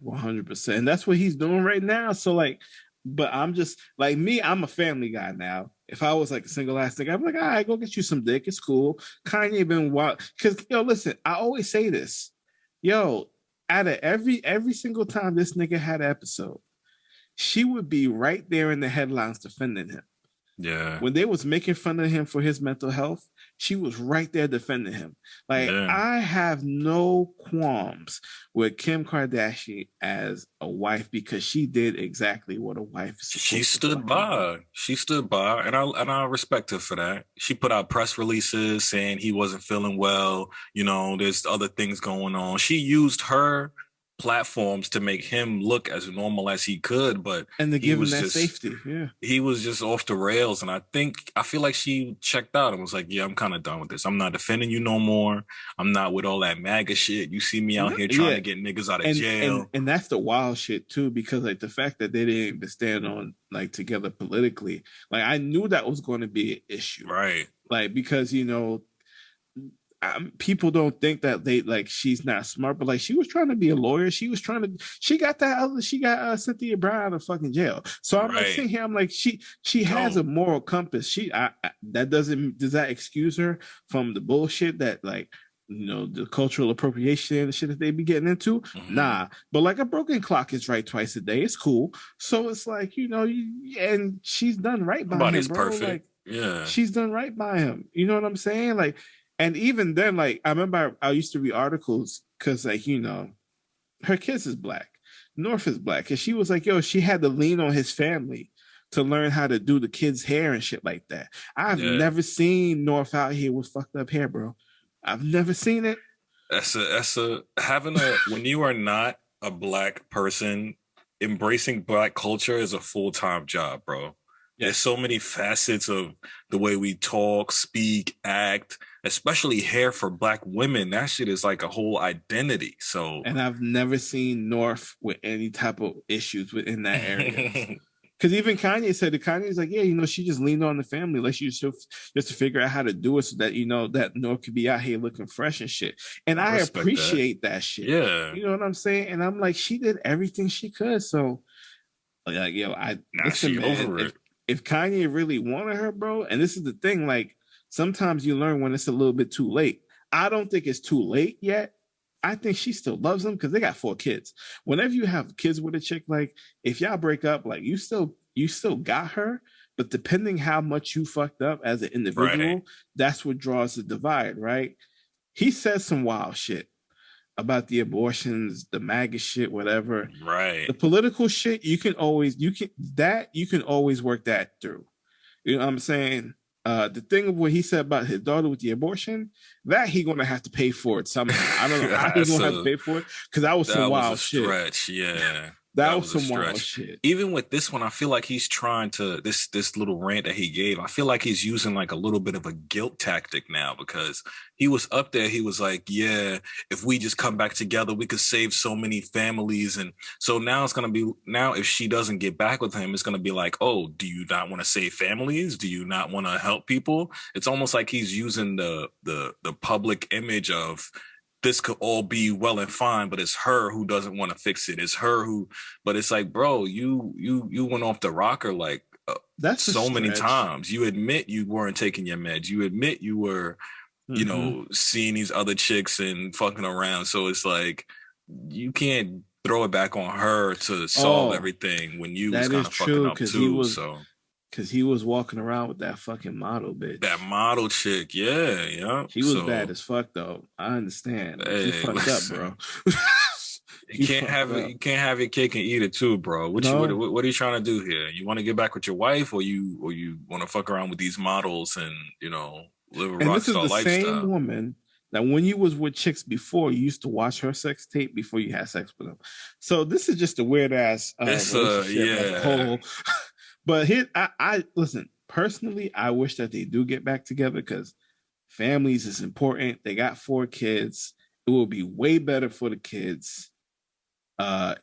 100%. And that's what he's doing right now. So like, but I'm just like me, I'm a family guy now. If I was like a single ass nigga, I'm like, all right, go get you some dick. It's cool. Kanye been wild. Cause listen, I always say this. Yo, out of every single time this nigga had an episode, she would be right there in the headlines defending him. Yeah. When they was making fun of him for his mental health, she was right there defending him. Like, I have no qualms with Kim Kardashian as a wife because she did exactly what a wife is supposed to do. She stood by, and I respect her for that. She put out press releases saying he wasn't feeling well. You know, there's other things going on. She used her platforms to make him look as normal as he could, but and to give him that safety. Yeah, he was just off the rails, and I feel like she checked out and was like, "Yeah, I'm kind of done with this. I'm not defending you no more. I'm not with all that MAGA shit. You see me out here trying to get niggas out of jail." And that's the wild shit too, because like the fact that they didn't even stand on like together politically, like I knew that was going to be an issue, right? Like because people don't think that they like she's not smart, but like she was trying to be a lawyer. She got Cynthia Brown out of fucking jail. So I'm like sitting here, I'm like she has a moral compass. Does that excuse her from the bullshit that like the cultural appropriation and the shit that they be getting into? Nah, but like a broken clock is right twice a day. It's cool. So it's like and she's done right by him, bro. Perfect. Like, she's done right by him. You know what I'm saying? Like. And even then, like, I remember I used to read articles because, like, her kids is black. North is black. And she was like, she had to lean on his family to learn how to do the kids' hair and shit like that. I've never seen North out here with fucked up hair, bro. I've never seen it. When you are not a black person, embracing black culture is a full-time job, bro. There's so many facets of the way we talk, speak, act, especially hair for black women. That shit is like a whole identity. So, and I've never seen North with any type of issues within that area. Because even Kanye said Kanye's like, she just leaned on the family, like she just to figure out how to do it so that that North could be out here looking fresh and shit. And I appreciate that shit. Yeah, you know what I'm saying. And I'm like, she did everything she could. So, like, she over it. If Kanye really wanted her, bro, and this is the thing, like sometimes you learn when it's a little bit too late. I don't think it's too late yet. I think she still loves him because they got 4 kids. Whenever you have kids with a chick, like if y'all break up, like you still got her, but depending how much you fucked up as an individual, that's what draws the divide, right? He says some wild shit about the abortions, the MAGA shit, whatever. Right. The political shit, you can always work that through. You know what I'm saying? The thing of what he said about his daughter with the abortion, that he gonna have to pay for it somehow. I don't know how he's gonna have to pay for it because that was some wild shit. Stretch, yeah. That was some wild shit. Even with this one, I feel like he's trying to this little rant that he gave. I feel like he's using like a little bit of a guilt tactic now because he was up there. He was like, "Yeah, if we just come back together, we could save so many families." And so now it's gonna be if she doesn't get back with him, it's gonna be like, "Oh, do you not want to save families? Do you not want to help people?" It's almost like he's using the public image of. This could all be well and fine, but it's her who doesn't want to fix it. It's her but it's like, bro, you went off the rocker like that's so many times. You admit you weren't taking your meds. You admit you were, seeing these other chicks and fucking around. So it's like, you can't throw it back on her to solve everything when you was kind of fucking up too. Because he was walking around with that fucking model bitch. That model chick, yeah. She was bad as fuck, though. I understand. She fucked up, bro. You can't have your cake and eat it too, bro. What are you trying to do here? You want to get back with your wife, or you want to fuck around with these models and live a rock star lifestyle? And this is the same woman that when you was with chicks before, you used to watch her sex tape before you had sex with them. So this is just a weird ass relationship. But here, I listen, personally, I wish that they do get back together because families is important. They got 4 kids. it would be way better for the kids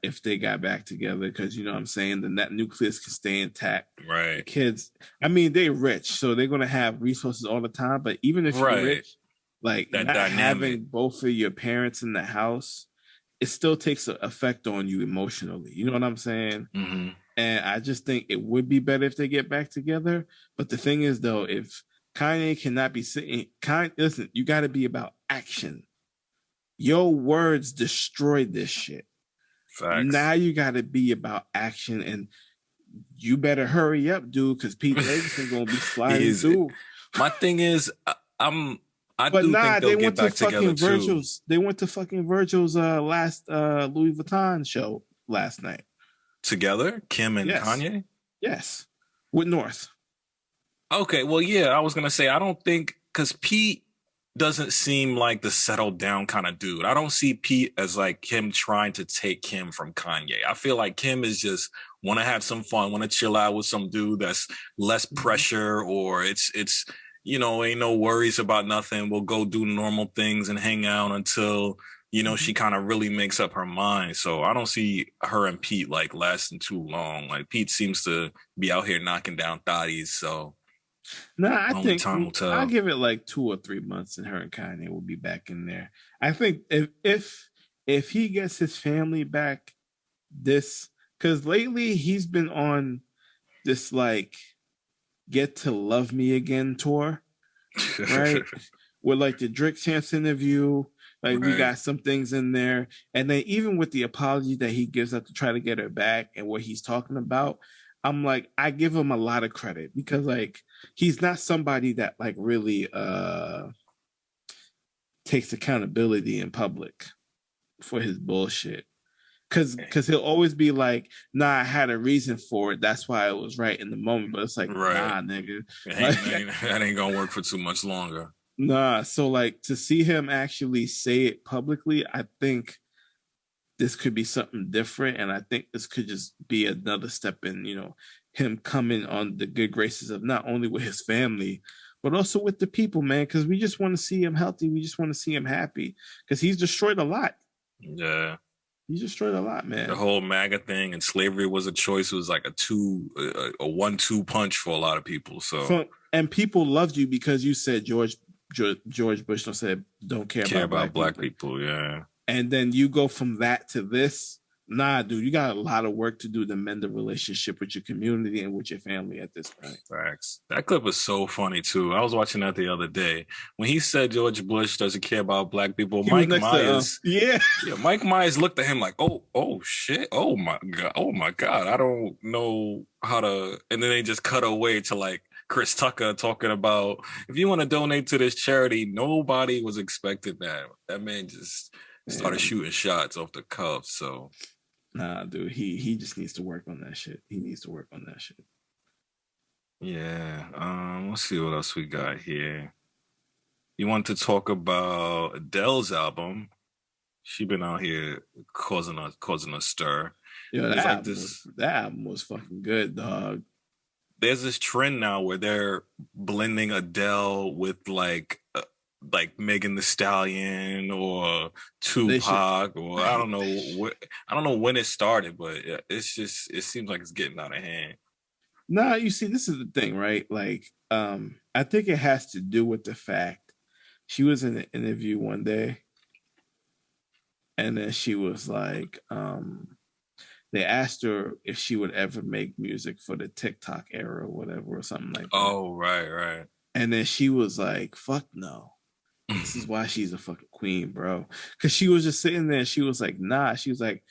if they got back together, because you know what I'm saying, the net nucleus can stay intact. The Right. kids, I mean, they're rich, so they're gonna have resources all the time. But even if you're Right. rich, like That not dynamic. having both of your parents in the house, it still takes an effect on you emotionally. You know what I'm saying? Mm-hmm. And I just think it would be better if they get back together. But the thing is, though, if Kanye cannot be sitting, listen, you got to be about action. Your words destroyed this shit. Facts. Now you got to be about action, and you better hurry up, dude, because Pete Davidson gonna be sliding He's through. my thing is I But do think nah, they'll they get went to back together fucking too. Virgil's. They went to fucking Virgil's last Louis Vuitton show last night. Together, Kim and Yes, Kanye. yes, with North. Okay, well, yeah, I was gonna say I don't think because Pete doesn't seem like the settled down kind of dude. I don't see Pete as like him trying to take Kim from Kanye. I feel like Kim is just want to have some fun, want to chill out with some dude that's less pressure, or it's ain't no worries about nothing. We'll go do normal things and hang out until she kind of really makes up her mind. So I don't see her and Pete like lasting too long. Like Pete seems to be out here knocking down thotties, so No, I only think time will I'll tell. give it like 2 or 3 months, and her and Kanye will be back in there. I think if he gets his family back, this because lately he's been on this like get to love me again tour, right? With like the Drake Chance interview, like we Right. got some things in there, and then even with the apology that he gives up to try to get her back and what he's talking about, I'm like, I give him a lot of credit because like he's not somebody that like really takes accountability in public for his bullshit. Cause he'll always be like, nah, I had a reason for it. That's why it was right in the moment. But it's like, Right. nah, nigga. That ain't gonna work for too much longer. Nah. So like to see him actually say it publicly, I think this could be something different. And I think this could just be another step in, him coming on the good graces of not only with his family, but also with the people, man. Cause we just want to see him healthy. We just want to see him happy. Cause he's destroyed a lot. Yeah. He's destroyed a lot, The man. whole MAGA thing and slavery was a choice. It was like a 1-2 punch for a lot of people. So And people loved you because you said George Bush don't care care about about black black people. people. Yeah. And then you go from that to this. Nah, dude, you got a lot of work to do to mend the relationship with your community and with your family at this point. Facts. That clip was so funny too. I was watching that the other day when he said George Bush doesn't care about black people. He was Mike next to Myers, yeah. yeah, Mike Myers looked at him like, oh shit, oh my god, I don't know how to. And then they just cut away to like Chris Tucker talking about if you want to donate to this charity. Nobody was expecting that. That man just started Man, shooting shots off the cuff. So nah, dude, he just needs to work on that shit. He needs to work on that shit. yeah, let's see what else we got here. You want to talk about Adele's album? She been out here causing a stir. Yo, There's like this. that album was fucking good, dog. There's this trend now where they're blending Adele with like Megan the Stallion or Tupac or I don't know what I don't know when it started, but yeah, it's just it seems like it's getting out of hand. Nah, you see, this is the thing, right? Like, I think it has to do with the fact she was in an interview one day, and then she was like, they asked her if she would ever make music for the TikTok era or whatever, or something like that. Oh, right. And then she was like, fuck no. This is why she's a fucking queen, bro. Because she was just sitting there and she was like, nah. She was like,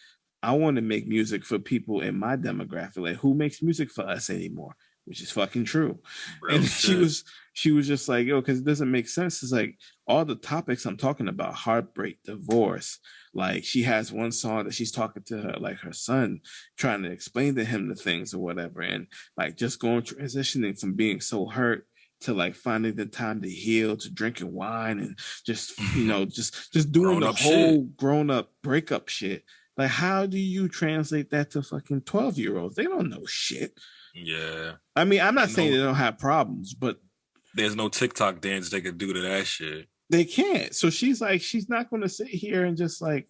I want to make music for people in my demographic. Like, who makes music for us anymore? Which is fucking true. Real And shit. she was just like, yo, because it doesn't make sense. It's like all the topics I'm talking about, heartbreak, divorce. Like she has one song that she's talking to her, like her son, trying to explain to him the things or whatever. And like just going transitioning from being so hurt to like finding the time to heal, to drinking wine and just just doing Grown the up shit. whole grown up breakup shit. Like how do you translate that to fucking 12-year-olds? They don't know shit. Yeah. I mean, I'm not And saying they no don't have problems, but there's no TikTok dance they could do to that shit. They can't. So she's like, she's not going to sit here and just like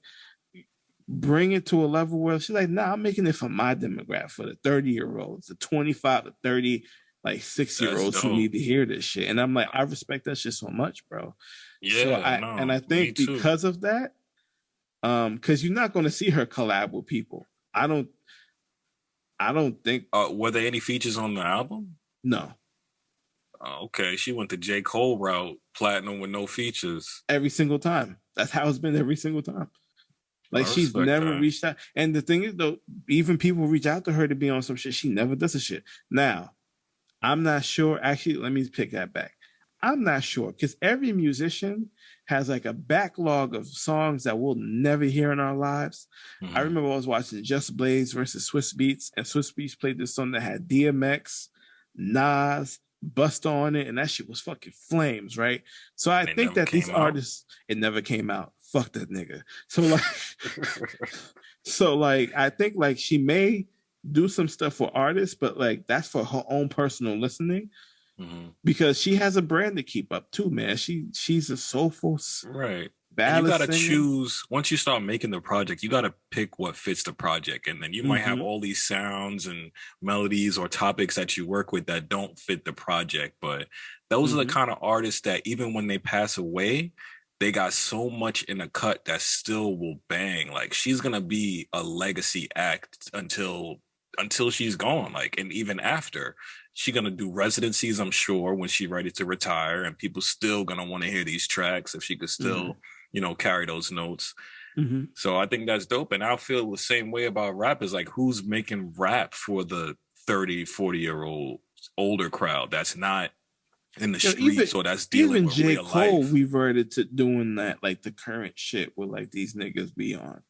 bring it to a level where she's like, nah, I'm making it for my demographic, for the 30-year-olds, the 25 to 30, like 6-year That's olds who dope. need to hear this shit. And I'm like, I respect that shit so much, bro. So Yeah, no, I me think too. because of that, because you're not going to see her collab with people. I don't think Were there any features on the album? no. Okay, she went the J. Cole route, platinum with no features. Every single time. That's how it's been every single time. Like I she's respect never that. reached out. And the thing is though, even people reach out to her to be on some shit. She never does a shit. Now, I'm not sure. Actually, let me pick that back. I'm not sure because every musician has like a backlog of songs that we'll never hear in our lives. I Hmm. remember I was watching Just Blaze versus Swiss Beats, and Swiss Beats played this song that had DMX, Nas, Busta on it, and that shit was fucking flames, right? So I They think never that these came out. artists, it never came out. Fuck that nigga. So like, so like, I think like she may do some stuff for artists, but like that's for her own personal listening Hmm. because she has a brand to keep up too, man. She's a soulful Right. And you ballad got to singer. choose, once you start making the project, you got to pick what fits the project. And then you might have Mm-hmm. all these sounds and melodies or topics that you work with that don't fit the project. But those are the Mm-hmm. kind of artists that even when they pass away, they got so much in a cut that still will bang. Like she's gonna be a legacy act until she's gone. Like, and even after, she's gonna do residencies, I'm sure, when she's ready to retire, and people still gonna want to hear these tracks if she could Mm-hmm. still, carry those notes. Mm-hmm. So I think that's dope. And I feel the same way about rap is like who's making rap for the 30, 40-year old older crowd that's not in the You know, even streets or that's dealing even with J. real Cole life. reverted to doing that, like the current shit where like these niggas be on.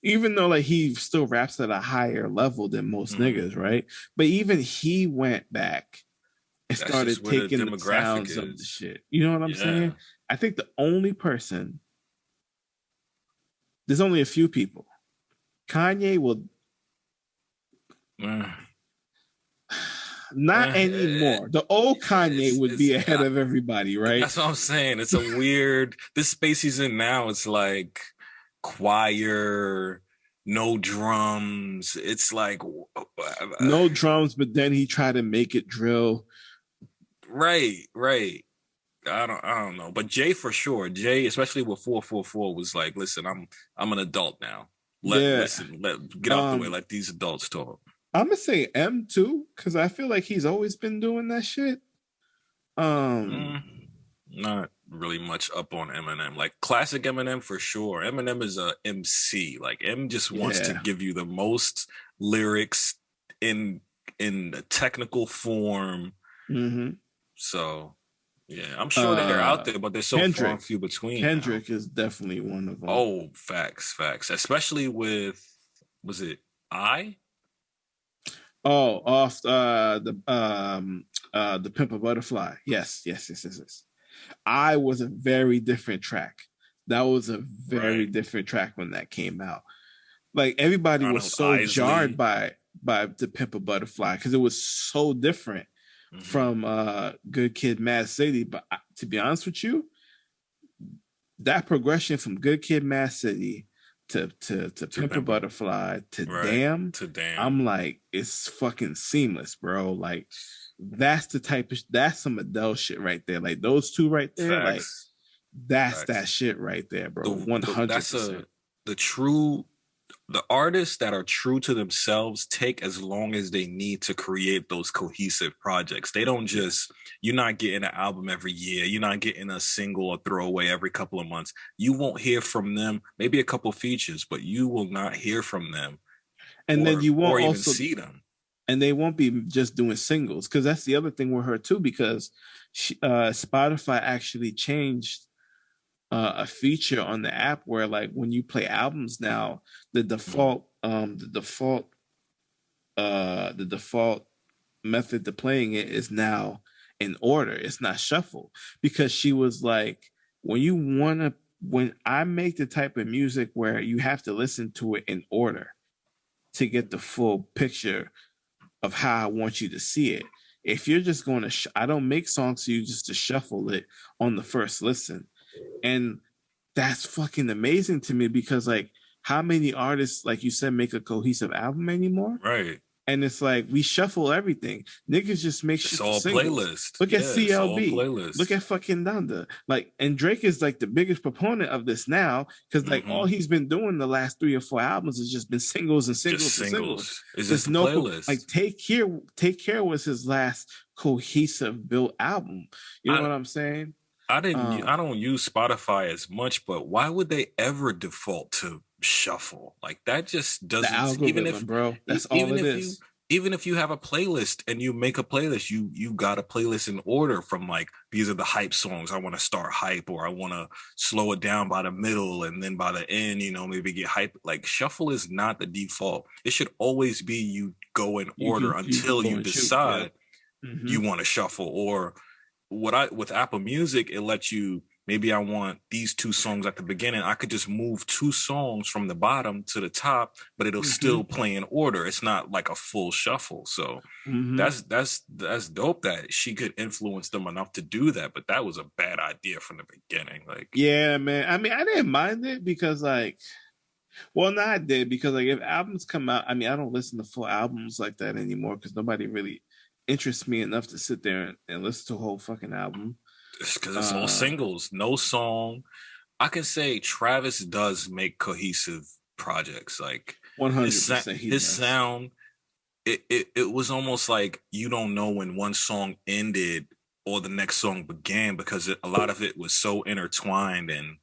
Even though like he still raps at a higher level than most Mm-hmm. niggas, right? But even he went back and That's just started where the taking the demographic sounds of the is. shit. You know what I'm Yeah. saying? I think the only person, there's only a few people. Kanye will Uh, not uh, anymore. The old Kanye would it's be ahead of everybody, right? that's what I'm saying. It's a weird this space he's in now. It's like choir, no drums. It's like No drums, but then he tried to make it drill. right, right. I don't know, but Jay for sure. Jay, especially with 444, was like, listen, I'm an adult now. Yeah. Let get out the way. Um, Let these adults talk. I'm gonna say M too, because I feel like he's always been doing that shit. Um, Mm, not really much up on Eminem. Like classic Eminem for sure. Eminem is a MC. Like M just wants to yeah. give you the most lyrics in in a technical form. Mm-hmm. So yeah, I'm sure they're out Uh, there, but they're so far and Kendrick. few between now. Kendrick is definitely one of them. Oh, facts, facts. Especially with was it I? Oh, off the Pimp a Butterfly. Yes, yes, yes, yes, yes. I was a very different track. That was a very Right. different track when that came out. Like everybody was Donald so jarred Isley. by the Pimp a Butterfly because it was so different Hmm. from Good Kid, Mad City. But to be honest with you, that progression from Good Kid, Mad City to To Pimp a Pimple. Butterfly to Right. Damn, To Damn. I'm like, it's fucking seamless, bro. Like that's the type of that's some Adele shit right there. Like those two right there, like Facts. that's that Facts. shit right there, bro. The 100%. the true the artists that are true to themselves take as long as they need to create those cohesive projects. They don't Yeah. just you're not getting an album every year. You're not getting a single or throwaway every couple of months. You won't hear from them, maybe a couple features, but you will not hear from them And then you won't or even also see them. and they won't be just doing singles because that's the other thing with her too because Spotify actually changed a feature on the app where like when you play albums now Mm-hmm. the default method to playing it is now in order. It's not shuffle because she was like when I make the type of music where you have to listen to it in order to get the full picture of how I want you to see it. If you're just going to, I don't make songs for you just to shuffle it on the first listen. And that's fucking amazing to me because like how many artists, like you said, make a cohesive album anymore? Right. And it's like we shuffle everything. Niggas just make It's shit for all singles. playlist. Look at Yeah, it's all CLB. Look playlist. at fucking Donda. Like, and Drake is like the biggest proponent of this now because like all Hmm. he's been doing the last 3 or 4 albums has just been singles and Just singles and singles. singles. It's There's just a no playlist. like Take Care was his last cohesive built album. You know I what I'm saying? I don't use Spotify as much, but why would they ever default to shuffle? Like that just The doesn't, algorithm, bro. That's all even it if is. you have a playlist and you make a playlist, you got a playlist in order from like these are the hype songs. I want to start hype, or I want to slow it down by the middle and then by the end, maybe get hype. Like shuffle is not the default. It should always be you go in order You until go you and shoot. decide Yeah. Mm-hmm. you want to shuffle. Or with Apple Music, it lets you, maybe I want these 2 songs at the beginning. I could just move 2 songs from the bottom to the top, but it'll still play in order. It's not like a full shuffle. So that's dope that she could influence them enough to do that. But that was a bad idea from the beginning. Like, yeah, man. I mean, I didn't mind it because like, well, no, I did because like if albums come out, I mean, I don't listen to full albums like that anymore because nobody really interests me enough to sit there and listen to a whole fucking album. because it's all singles, no song. I can say Travis does make cohesive projects. Like 100%, his sound, it was almost like you don't know when one song ended or the next song began because a lot of it was so intertwined and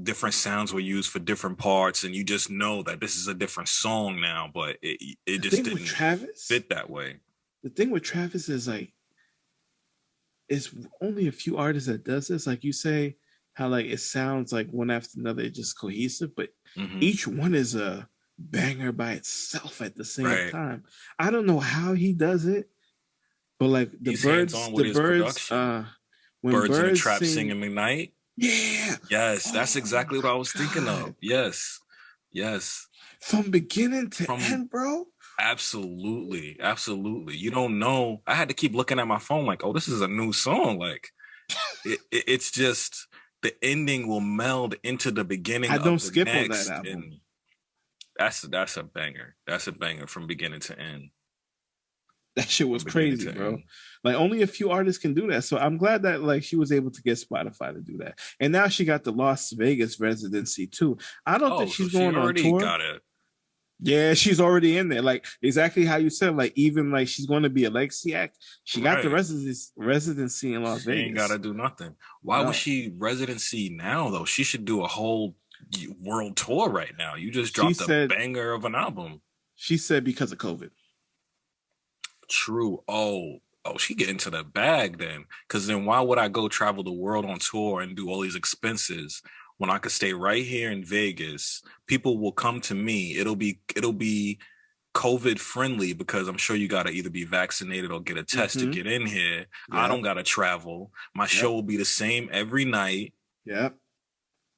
different sounds were used for different parts, and you just know that this is a different song now, but it just didn't fit that way. The thing with Travis is like it's only a few artists that does this. Like you say, how like it sounds like one after another, it's just cohesive, but each one is a banger by itself at the same time. I don't know how he does it, but like when Birds in the Trap singing McKnight. Yeah. Yes, that's exactly what I was thinking of. Yes. From beginning to end, bro. Absolutely. You don't know. I had to keep looking at my phone like, oh, this is a new song. Like, it's just the ending will meld into the beginning. I don't skip on that album. That's a banger. That's a banger from beginning to end. That shit was crazy, bro. Like only a few artists can do that. So I'm glad that like she was able to get Spotify to do that. And now she got the Las Vegas residency too. I don't think she's going on tour. Got it. Yeah, she's already in there. Like exactly how you said. Like even like she's going to be a legacy act. She got the residency in Las Vegas. She ain't got to do nothing. Why was she residency now though? She should do a whole world tour right now. You just dropped a banger of an album. She said because of COVID. True. Oh, she get into the bag then. Because then why would I go travel the world on tour and do all these expenses when I could stay right here in Vegas? People will come to me. It'll be COVID friendly because I'm sure you got to either be vaccinated or get a test to get in here. Yep. I don't got to travel. My show will be the same every night. Yep.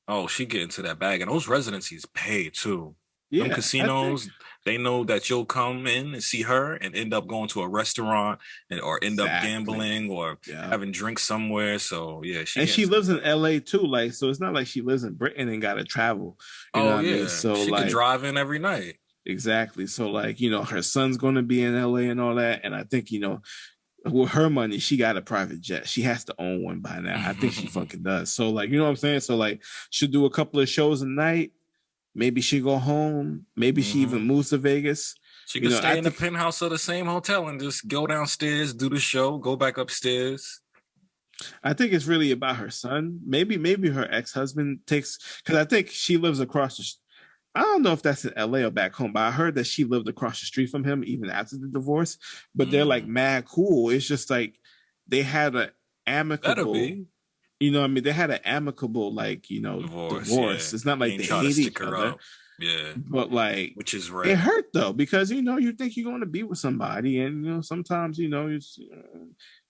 Oh, she get into that bag. And those residencies pay too. Yeah, them casinos, they know that you'll come in and see her and end up going to a restaurant or end up gambling or having drinks somewhere. So yeah, she lives in LA too. Like, so it's not like she lives in Britain and got to travel. You know what I mean? So she like can drive in every night. Exactly. So like, her son's going to be in LA and all that. And I think, with her money, she got a private jet. She has to own one by now. I think she fucking does. So like, you know what I'm saying? So like she'll do a couple of shows a night. Maybe she go home. Maybe she even moves to Vegas. She can stay in the penthouse of the same hotel and just go downstairs, do the show, go back upstairs. I think it's really about her son. Maybe her ex-husband because I think she lives across the I don't know if that's in LA or back home, but I heard that she lived across the street from him even after the divorce. But they're like mad cool. It's just like they had an amicable. You know what I mean? They had an amicable, like, divorce. Yeah. It's not like they hate each other. Yeah. But like, which is right. It hurt though, because, you think you're going to be with somebody and, sometimes,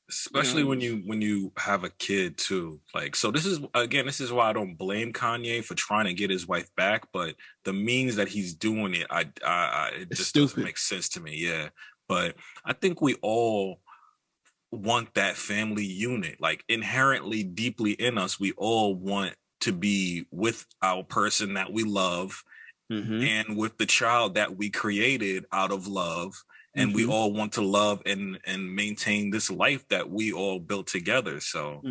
especially when you have a kid too. Like, so this is why I don't blame Kanye for trying to get his wife back, but the means that he's doing it, it just doesn't make sense to me. Yeah. But I think we all want that family unit. Like inherently, deeply in us, we all want to be with our person that we love and with the child that we created out of love. And we all want to love and maintain this life that we all built together. So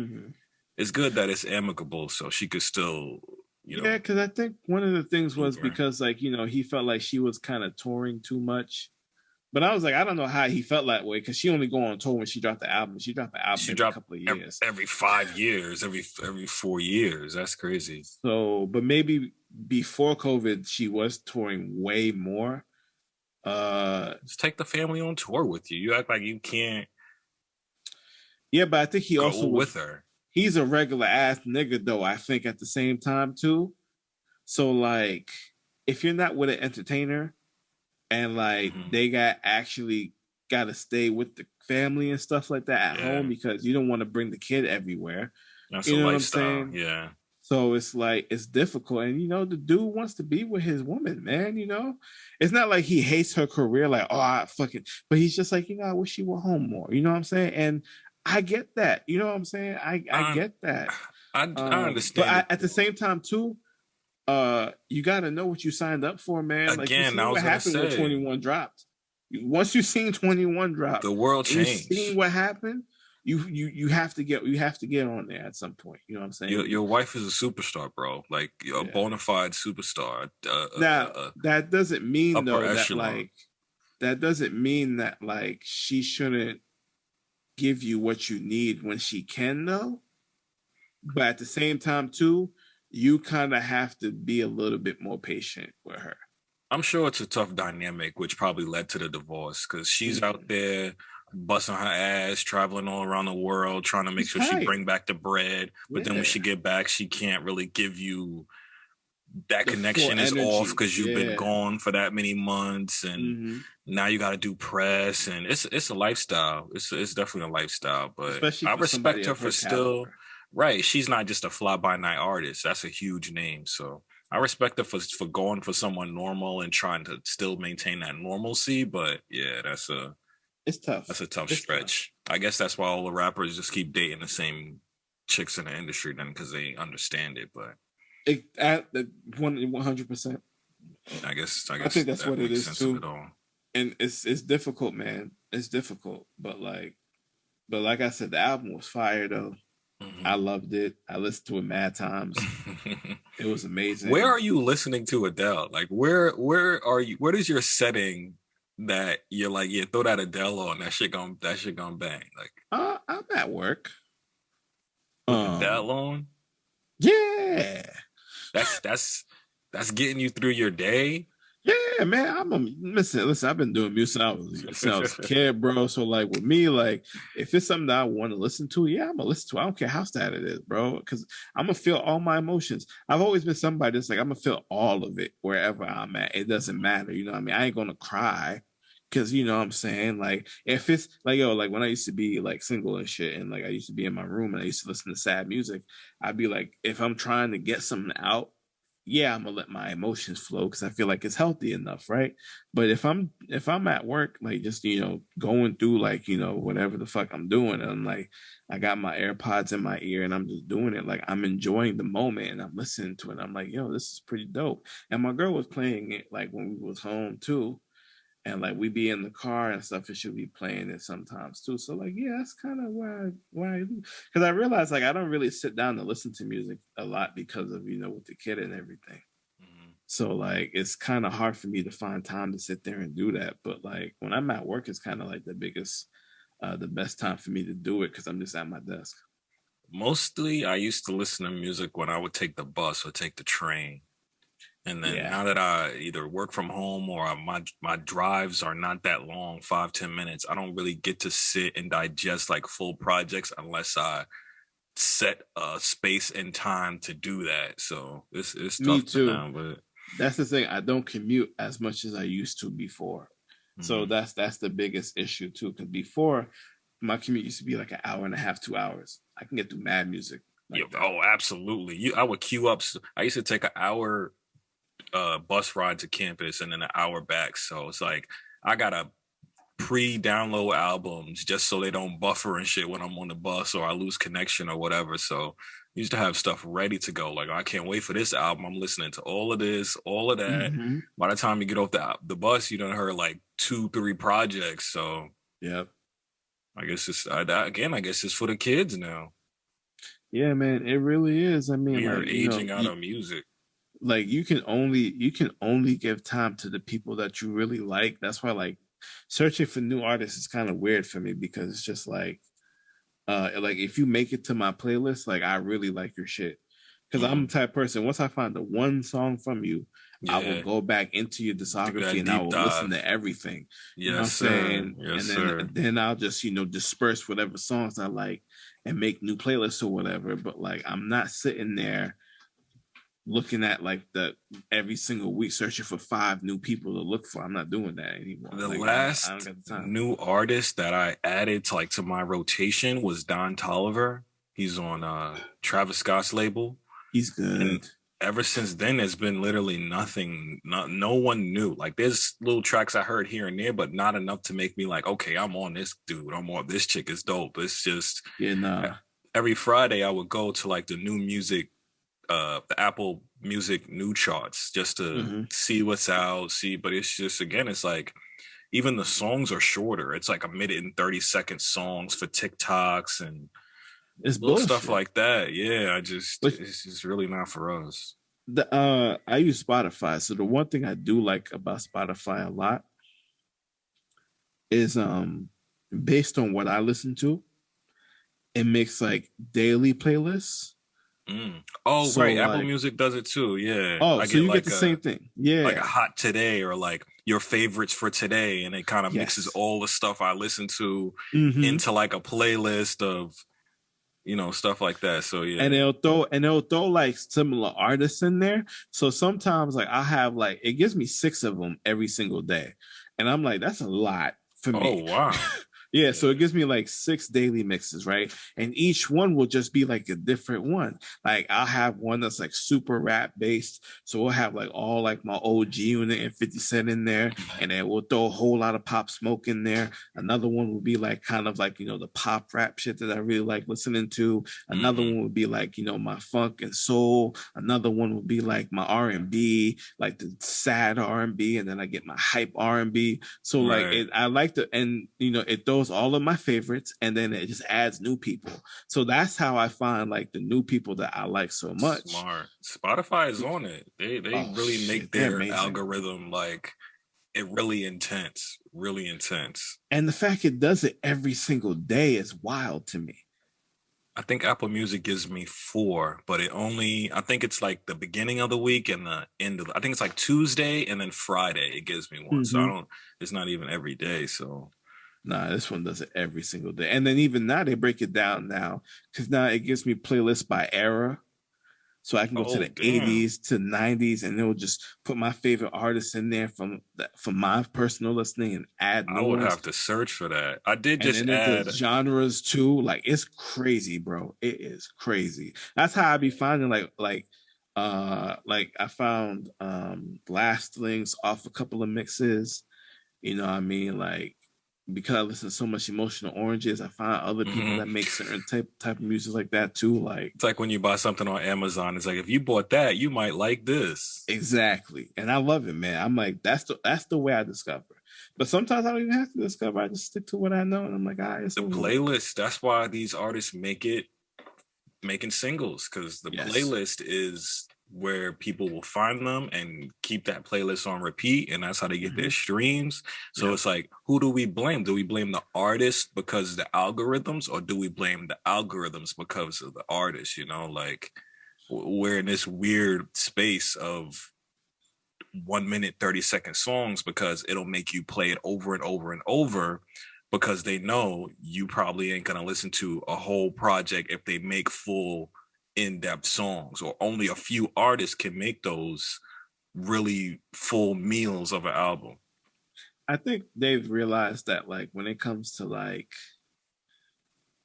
it's good that it's amicable, so she could still, yeah, because I think one of the things was because, like, you know, he felt like she was kind of touring too much. But I was like, I don't know how he felt that way, because she only go on tour when she dropped the album. She dropped the album every couple of years. Every 5 years, every 4 years. That's crazy. So, but maybe before COVID, she was touring way more. Just take the family on tour with you. You act like you can't. Yeah, but I think he also with her. He's a regular ass nigga, though, I think, at the same time too. So, like, if you're not with an entertainer and like they got to stay with the family and stuff like that at home, because you don't want to bring the kid everywhere. That's a lifestyle. Yeah. So it's like, it's difficult. And, you know, the dude wants to be with his woman, man, you know? It's not like he hates her career, like, oh, I fucking, but he's just like, you know, I wish she were home more. You know what I'm saying? And I get that. You know what I'm saying? I get that. I understand. But at the same time, too, you got to know what you signed up for, man. Again, like, what happened when 21 dropped. Once you seen 21 drop, the world changed. You seen what happened. You have to get on there at some point. You know what I'm saying? Your wife is a superstar, bro. Like a bona fide superstar. Now that doesn't mean though that doesn't mean that like she shouldn't give you what you need when she can though. But at the same time too, you kind of have to be a little bit more patient with her. I'm sure it's a tough dynamic, which probably led to the divorce, because she's out there busting her ass, traveling all around the world, trying to make sure she bring back the bread. But then when she get back, she can't really give you that connection is off because you've been gone for that many months, and now you got to do press, and it's a lifestyle. It's definitely a lifestyle. But especially I respect her for still right. She's not just a fly by night artist. That's a huge name. So I respect her for going for someone normal and trying to still maintain that normalcy. But yeah, it's tough. That's a tough stretch. Tough. I guess that's why all the rappers just keep dating the same chicks in the industry then, because they understand it. But 100%. I guess I think that's what it is too. And it's difficult, man. It's difficult. But like I said, the album was fire though. I loved it. I listened to it mad times. It was amazing. Where are you listening to Adele? Like where are you? What is your setting that you're like, yeah, throw that Adele on, that shit gonna bang? Like I'm at work. Adele on? Yeah. That's getting you through your day. Yeah, man. Listen. I've been doing music since I was a kid, bro. So like with me, like if it's something that I want to listen to, yeah, I'm gonna listen to it. I don't care how sad it is, bro, because I'm gonna feel all my emotions. I've always been somebody that's like, I'm gonna feel all of it wherever I'm at. It doesn't matter, you know what I mean? I ain't gonna cry. Cause you know what I'm saying? Like if it's like, like when I used to be like single and shit, and like I used to be in my room and I used to listen to sad music, I'd be like, if I'm trying to get something out, yeah, I'm gonna let my emotions flow because I feel like it's healthy enough, right? But if I'm at work, like just, you know, going through like, you know, whatever the fuck I'm doing, and I'm like, I got my AirPods in my ear and I'm just doing it, like I'm enjoying the moment and I'm listening to it. I'm like, yo, this is pretty dope. And my girl was playing it like when we was home too. And like we be in the car and stuff, and she'll be playing it sometimes too. So like, yeah, that's kind of why I do. Because I realized like I don't really sit down to listen to music a lot because of, you know, with the kid and everything. So like it's kind of hard for me to find time to sit there and do that. But like when I'm at work, it's kind of like the best time for me to do it because I'm just at my desk. Mostly, I used to listen to music when I would take the bus or take the train. And then now that I either work from home or my drives are not that long, 5-10 minutes, I don't really get to sit and digest like full projects unless I set a space and time to do that. So it's tough. Me too. Now, but that's the thing. I don't commute as much as I used to before. So that's the biggest issue too. Because before my commute used to be like an hour and a half, 2 hours. I can get through mad music. Like absolutely. I would queue up. I used to take an hour bus ride to campus and then an hour back. So it's like I gotta pre-download albums just so they don't buffer and shit when I'm on the bus or I lose connection or whatever. So I used to have stuff ready to go. Like, I can't wait for this album. I'm listening to all of this, all of that. Mm-hmm. By the time you get off the bus, you done heard like 2-3 projects. So yep. I guess I guess it's for the kids now. Yeah, man, it really is. I mean, We are like, aging out of music. Like you can only give time to the people that you really like. That's why like searching for new artists is kind of weird for me because it's just like if you make it to my playlist, like I really like your shit. Because I'm the type of person, once I find the one song from you, I will go back into your discography and I will listen to everything. You know what I'm saying? Yes, and then I'll just, disperse whatever songs I like and make new playlists or whatever. But like I'm not sitting there looking at like every single week searching for 5 new people to look for. I'm not doing that anymore. The like, last I don't got the time. new artist that I added to my rotation was Don Toliver. He's on Travis Scott's label. He's good. And ever since then, there's been literally nothing. No one new. Like there's little tracks I heard here and there, but not enough to make me like, okay, I'm on this dude. I'm on this chick. Is dope. It's just every Friday I would go to like the new music, the Apple Music new charts just to see what's out. But it's just again, it's like even the songs are shorter. It's like a minute and 30-second songs for TikToks and it's little bullshit. Stuff like that. Yeah, it's just really not for us. I use Spotify, so the one thing I do like about Spotify a lot is based on what I listen to, it makes like daily playlists. Oh, so right. Apple Music does it too. Yeah. Oh, so you get the same thing. Yeah. Like a hot today or like your favorites for today. And it kind of mixes all the stuff I listen to into like a playlist of, stuff like that. So yeah. And they'll throw like similar artists in there. So sometimes like I have like, it gives me 6 of them every single day. And I'm like, that's a lot for me. Oh, wow. Yeah, so it gives me like 6 daily mixes, right? And each one will just be like a different one. Like I'll have one that's like super rap based. So we'll have like all like my OG Unit and 50 Cent in there. And then we'll throw a whole lot of Pop Smoke in there. Another one will be like kind of like, the pop rap shit that I really like listening to. Another one would be like, my funk and soul. Another one would be like my R&B, like the sad R&B. And then I get my hype R&B. So like I like to, and it throws all of my favorites and then it just adds new people. So that's how I find like the new people that I like so much. Smart. Spotify is on it. They really make their algorithm like it really intense. And the fact it does it every single day is wild to me. I think Apple Music gives me 4, but I think it's like the beginning of the week and the end of I think it's like Tuesday and then Friday it gives me one. So it's not even every day. So nah, this one does it every single day. And then even now they break it down now because now it gives me playlists by era. So I can go to the 80s to 90s and it will just put my favorite artists in there from my personal listening and add I would have to search for that. I did just add genres too. Like it's crazy, bro. It is crazy. That's how I be finding like I found Lastlings off a couple of mixes. You know what I mean? Like because I listen to so much Emotional Oranges, I find other people that make certain type of music like that too. Like it's like when you buy something on Amazon, it's like if you bought that, you might like this. Exactly, and I love it, man. I'm like that's the way I discover. But sometimes I don't even have to discover. I just stick to what I know, and I'm like, all right. The playlist. That's why these artists making singles because the playlist is where people will find them and keep that playlist on repeat, and that's how they get their streams. So it's like, who do we blame? Do we blame the artist because of the algorithms, or do we blame the algorithms because of the artist? Like we're in this weird space of 1 minute 30-second songs because it'll make you play it over and over and over because they know you probably ain't gonna listen to a whole project if they make full in-depth songs, or only a few artists can make those really full meals of an album. I think they've realized that like when it comes to like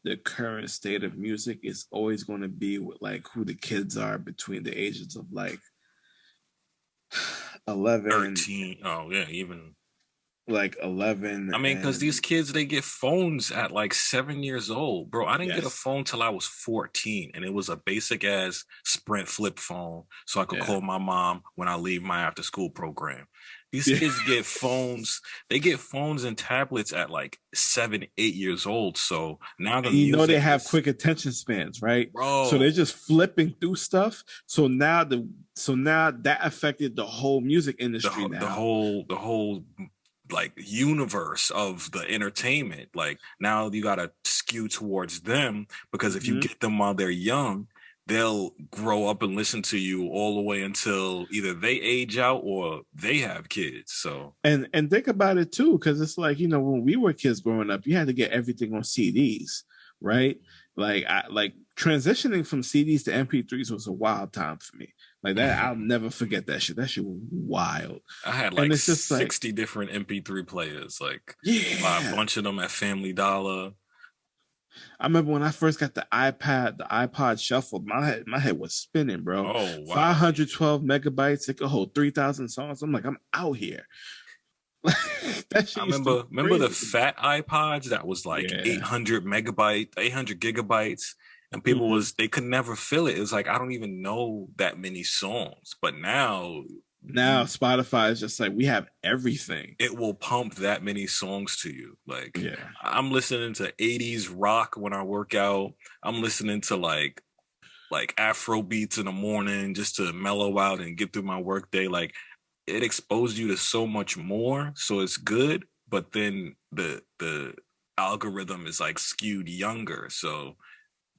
the current state of music, it's always going to be with like who the kids are between the ages of like 11 13. Oh yeah, even like 11 I mean, because these and kids, they get phones at like 7 years old. Bro, I didn't get a yes. phone till I was 14, and it was a basic ass Sprint flip phone so I could Yeah. call my mom when I leave my after school program. These Yeah. kids get phones, they get phones and tablets at like 7, 8 years old. So now the And you know they music have is, quick attention spans, right? So they're bro, just flipping through stuff. So now that affected the whole music industry the now. whole like universe of the entertainment. Like now you gotta skew towards them because if you Mm-hmm. get them while they're young, they'll grow up and listen to you all the way until either they age out or they have kids. So And think about it too, because it's like, you know, when we were kids growing up, you had to get everything on CDs, right? Like transitioning from CDs to MP3s was a wild time for me. Like that, I'll never forget that shit. That shit was wild. I had And like it's just like, 60 different MP3 players. Like buy a yeah. bunch of them at Family Dollar. I remember when I first got the iPod Shuffle, my head was spinning, bro. Oh wow. 512 megabytes, it could hold 3,000 songs. I'm like, I'm out here. That I shit used to be remember the crazy. fat iPods that was like Yeah. 800 gigabytes, and people Mm-hmm. was they could never fill it. It was like I don't even know that many songs, but now Now Spotify is just like, we have everything. it will pump that many songs to you. Like Yeah. I'm listening to 80s rock when I work out. I'm listening to like Afro beats in the morning just to mellow out and get through my work day. Like it exposed you to so much more, so it's good. But then the algorithm is like skewed younger, so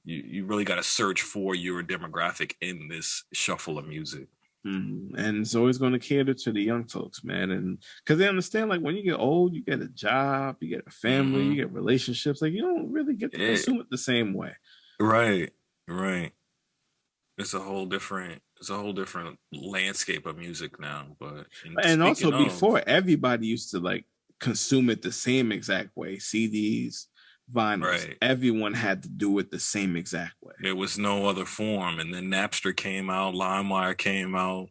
you really got to search for your demographic in this shuffle of music. And it's always going to cater to the young folks, man. And because they understand, like, when you get old, you get a job, you get a family, you Mm-hmm. get relationships. Like, you don't really get to consume it the same way. Right, right. It's a whole different landscape of music now. But And also, speaking of, before, everybody used to like consume it the same exact way. CDs, vinyls, right, everyone had to do it the same exact way. there was no other form. And then Napster came out, LimeWire came out,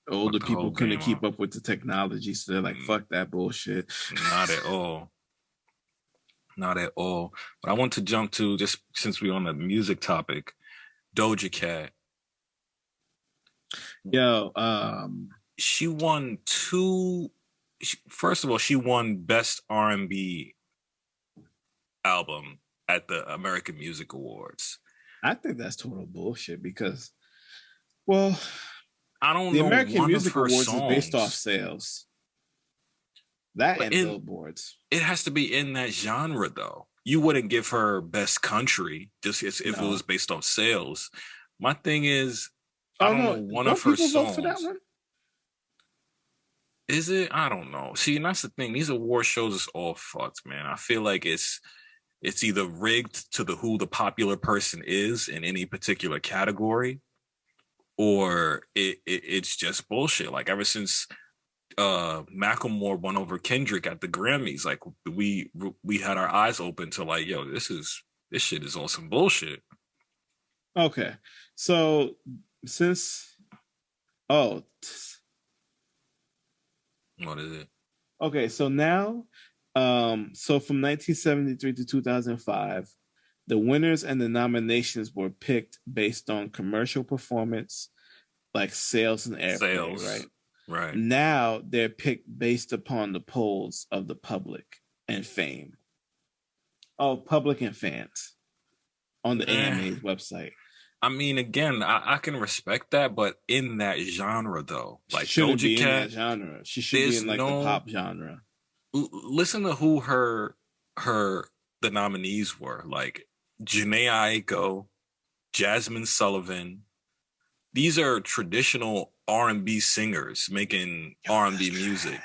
Older fucked the whole people couldn't game keep up. up with the technology, so they're like, fuck that bullshit. Not at all. Not at all. But I want to jump to, just since we're on the music topic, Doja Cat. Yo, She won first of all, she won Best R&B album at the American Music Awards. I think that's total bullshit because, well, I don't the know American one of Music her Awards is based off songs. sales. That But and billboards. it has to be in that genre though. You wouldn't give her Best Country just if it No. was based off sales. My thing is, I Oh don't no! know one Don't of her people vote for that songs. one? Is it? I don't know. See, and that's the thing. These award shows is all fucked, man. I feel like it's either rigged to who the popular person is in any particular category, or it's just bullshit. Like ever since Macklemore won over Kendrick at the Grammys, like we had our eyes open to like, yo, this shit is all some bullshit. Okay, so since oh, What is it? okay, so now, so from 1973 to 2005, the winners and the nominations were picked based on commercial performance, like sales and airplay, Sales, right? right? Now they're picked based upon the polls of the public and fame. Oh, public and fans on the AMA's website. I mean, again, I can respect that, but in that genre though, like Shouldn't Doja be in Cat, that genre. She should be in like the pop genre. Listen to who the nominees were, like Janae Aiko, Jasmine Sullivan. These are traditional R&B singers making R&B music.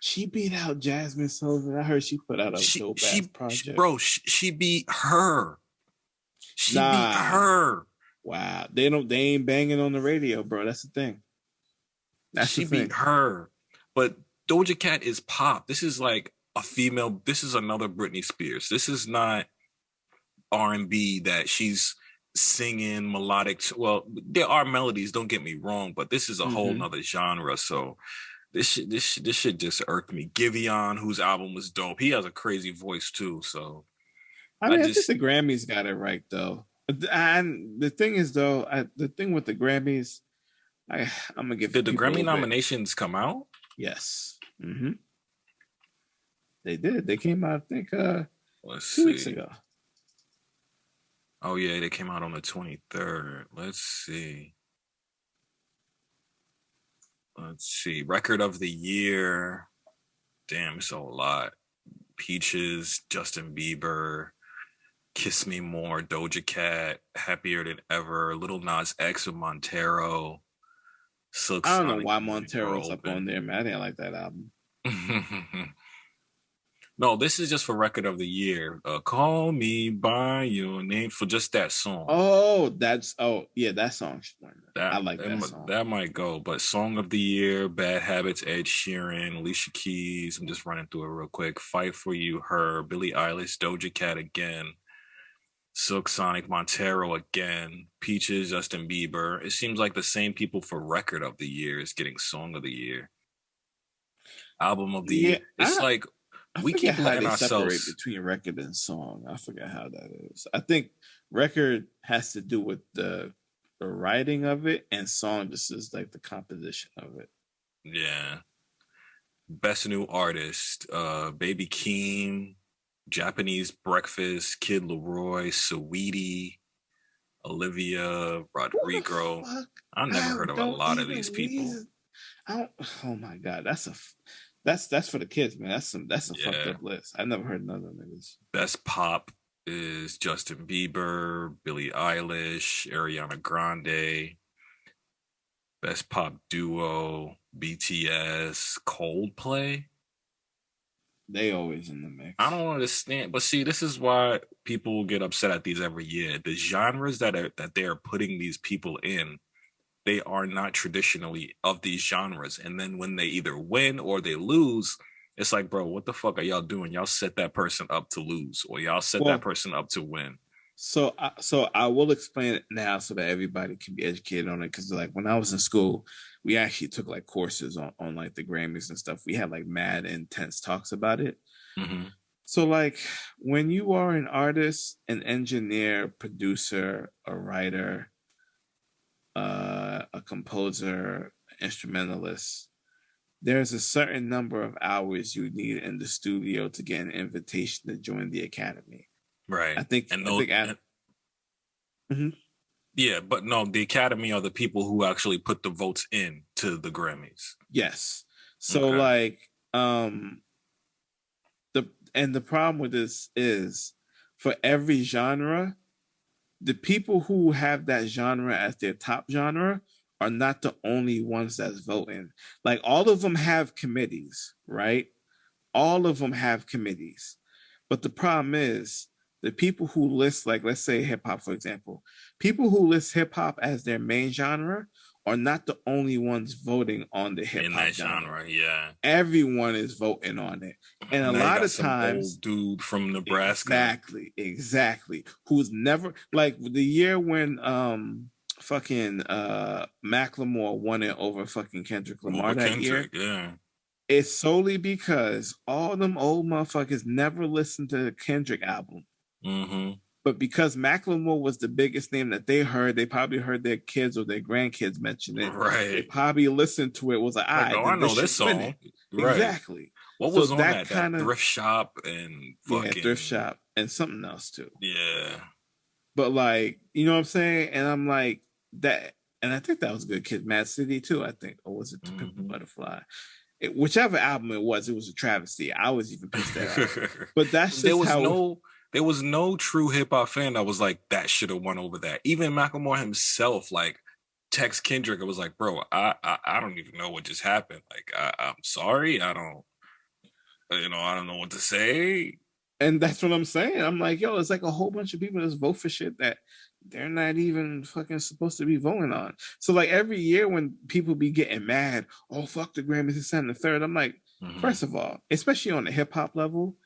She beat out Jasmine Sullivan. I heard she put out a dope ass project. Bro, she beat her. She beat her. Wow. They ain't banging on the radio, bro. That's the thing. She beat her. But Doja Cat is pop. This is like a female. This is another Britney Spears. This is not R&B that she's singing melodic. Well, there are melodies, don't get me wrong, but this is a whole nother genre. So This shit just irked me. Giveon, whose album was dope, he has a crazy voice too. So I I mean, I think just the Grammys got it right though. And the thing is, though, the thing with the Grammys, I'm gonna give did the people a Grammy little bit. nominations come out? Yes, they did. They came out, I think, Let's 2 weeks see. ago. Oh yeah, they came out on the 23rd. Let's see. Record of the year. Damn, it's a lot. Peaches, Justin Bieber, Kiss Me More, Doja Cat, Happier Than Ever, Little Nas X with Montero, Silk I don't know Sonic, why Moving Door Montero's up on Open. there, man. I didn't like that album. No, this is just for record of the year. Call Me by Your Name for just that song. Yeah, that song. I like that song. That might go, but song of the year, Bad Habits, Ed Sheeran, Alicia Keys. I'm just running through it real quick. Fight for You, Her, Billie Eilish, Doja Cat again, Silk Sonic, Montero again, Peaches, Justin Bieber. It seems like the same people for record of the year is getting song of the year, album of the year. It's like I we forget keep how letting they separate ourselves between record and song. I forget how that is. I think record has to do with the writing of it, and song just is like the composition of it. Yeah. Best New Artist, Baby Keem, Japanese Breakfast, Kid Leroy, Saweetie, Olivia Rodrigo. I never heard of a lot of these people. Oh my god, that's for the kids, man. That's a fucked up list. I never heard none of them niggas. Best Pop is Justin Bieber, Billie Eilish, Ariana Grande. Best Pop Duo, BTS, Coldplay. They always in the mix. I don't understand, but see, this is why people get upset at these every year. The genres that they are putting these people in, they are not traditionally of these genres. And then when they either win or they lose, it's like, bro, what the fuck are y'all doing? Y'all set that person up to lose, or y'all set that person up to win. So I will explain it now so that everybody can be educated on it. Because like when I was in school, we actually took like courses on like the Grammys and stuff. We had like mad intense talks about it. Mm-hmm. So like when you are an artist, an engineer, producer, a writer, a composer, instrumentalist, there's a certain number of hours you need in the studio to get an invitation to join the academy. Right. Yeah, but no, the Academy are the people who actually put the votes in to the Grammys. Yes. So like the problem with this is for every genre, the people who have that genre as their top genre are not the only ones that's voting. Like all of them have committees, right? All of them have committees. But the problem is the people who list, like, let's say hip hop, for example, people who list hip hop as their main genre are not the only ones voting on the hip hop genre. Yeah, everyone is voting on it, and a lot of times, old dude from Nebraska, exactly, who's never like the year when fucking Macklemore won it over fucking Kendrick Lamar that year. Yeah. It's solely because all them old motherfuckers never listened to the Kendrick album. Mm-hmm. But because Macklemore was the biggest name that they heard, they probably heard their kids or their grandkids mention it. Right. They probably listened to it. Was like, I know this song. Right. Exactly. What was on that Thrift Shop and fucking Thrift Shop and something else too. Yeah. But like, you know what I'm saying? And I'm like that, and I think that was a good kid. Mad City too, I think. Or was it To Pimp a Butterfly? Whichever album it was a travesty. I was even pissed at it. But that's just there was no true hip hop fan that was like, that should have won over that. Even Macklemore himself, like, text Kendrick, it was like, bro, I don't even know what just happened. Like, I'm sorry, I don't know what to say. And that's what I'm saying. I'm like, yo, it's like a whole bunch of people that vote for shit that they're not even fucking supposed to be voting on. So like every year when people be getting mad, oh fuck the Grammys and second and third, I'm like, first of all, especially on the hip hop level,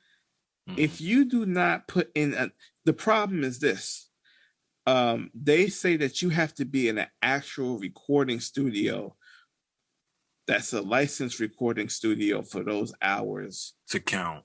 if you do not put in the problem is this. They say that you have to be in an actual recording studio that's a licensed recording studio for those hours to count.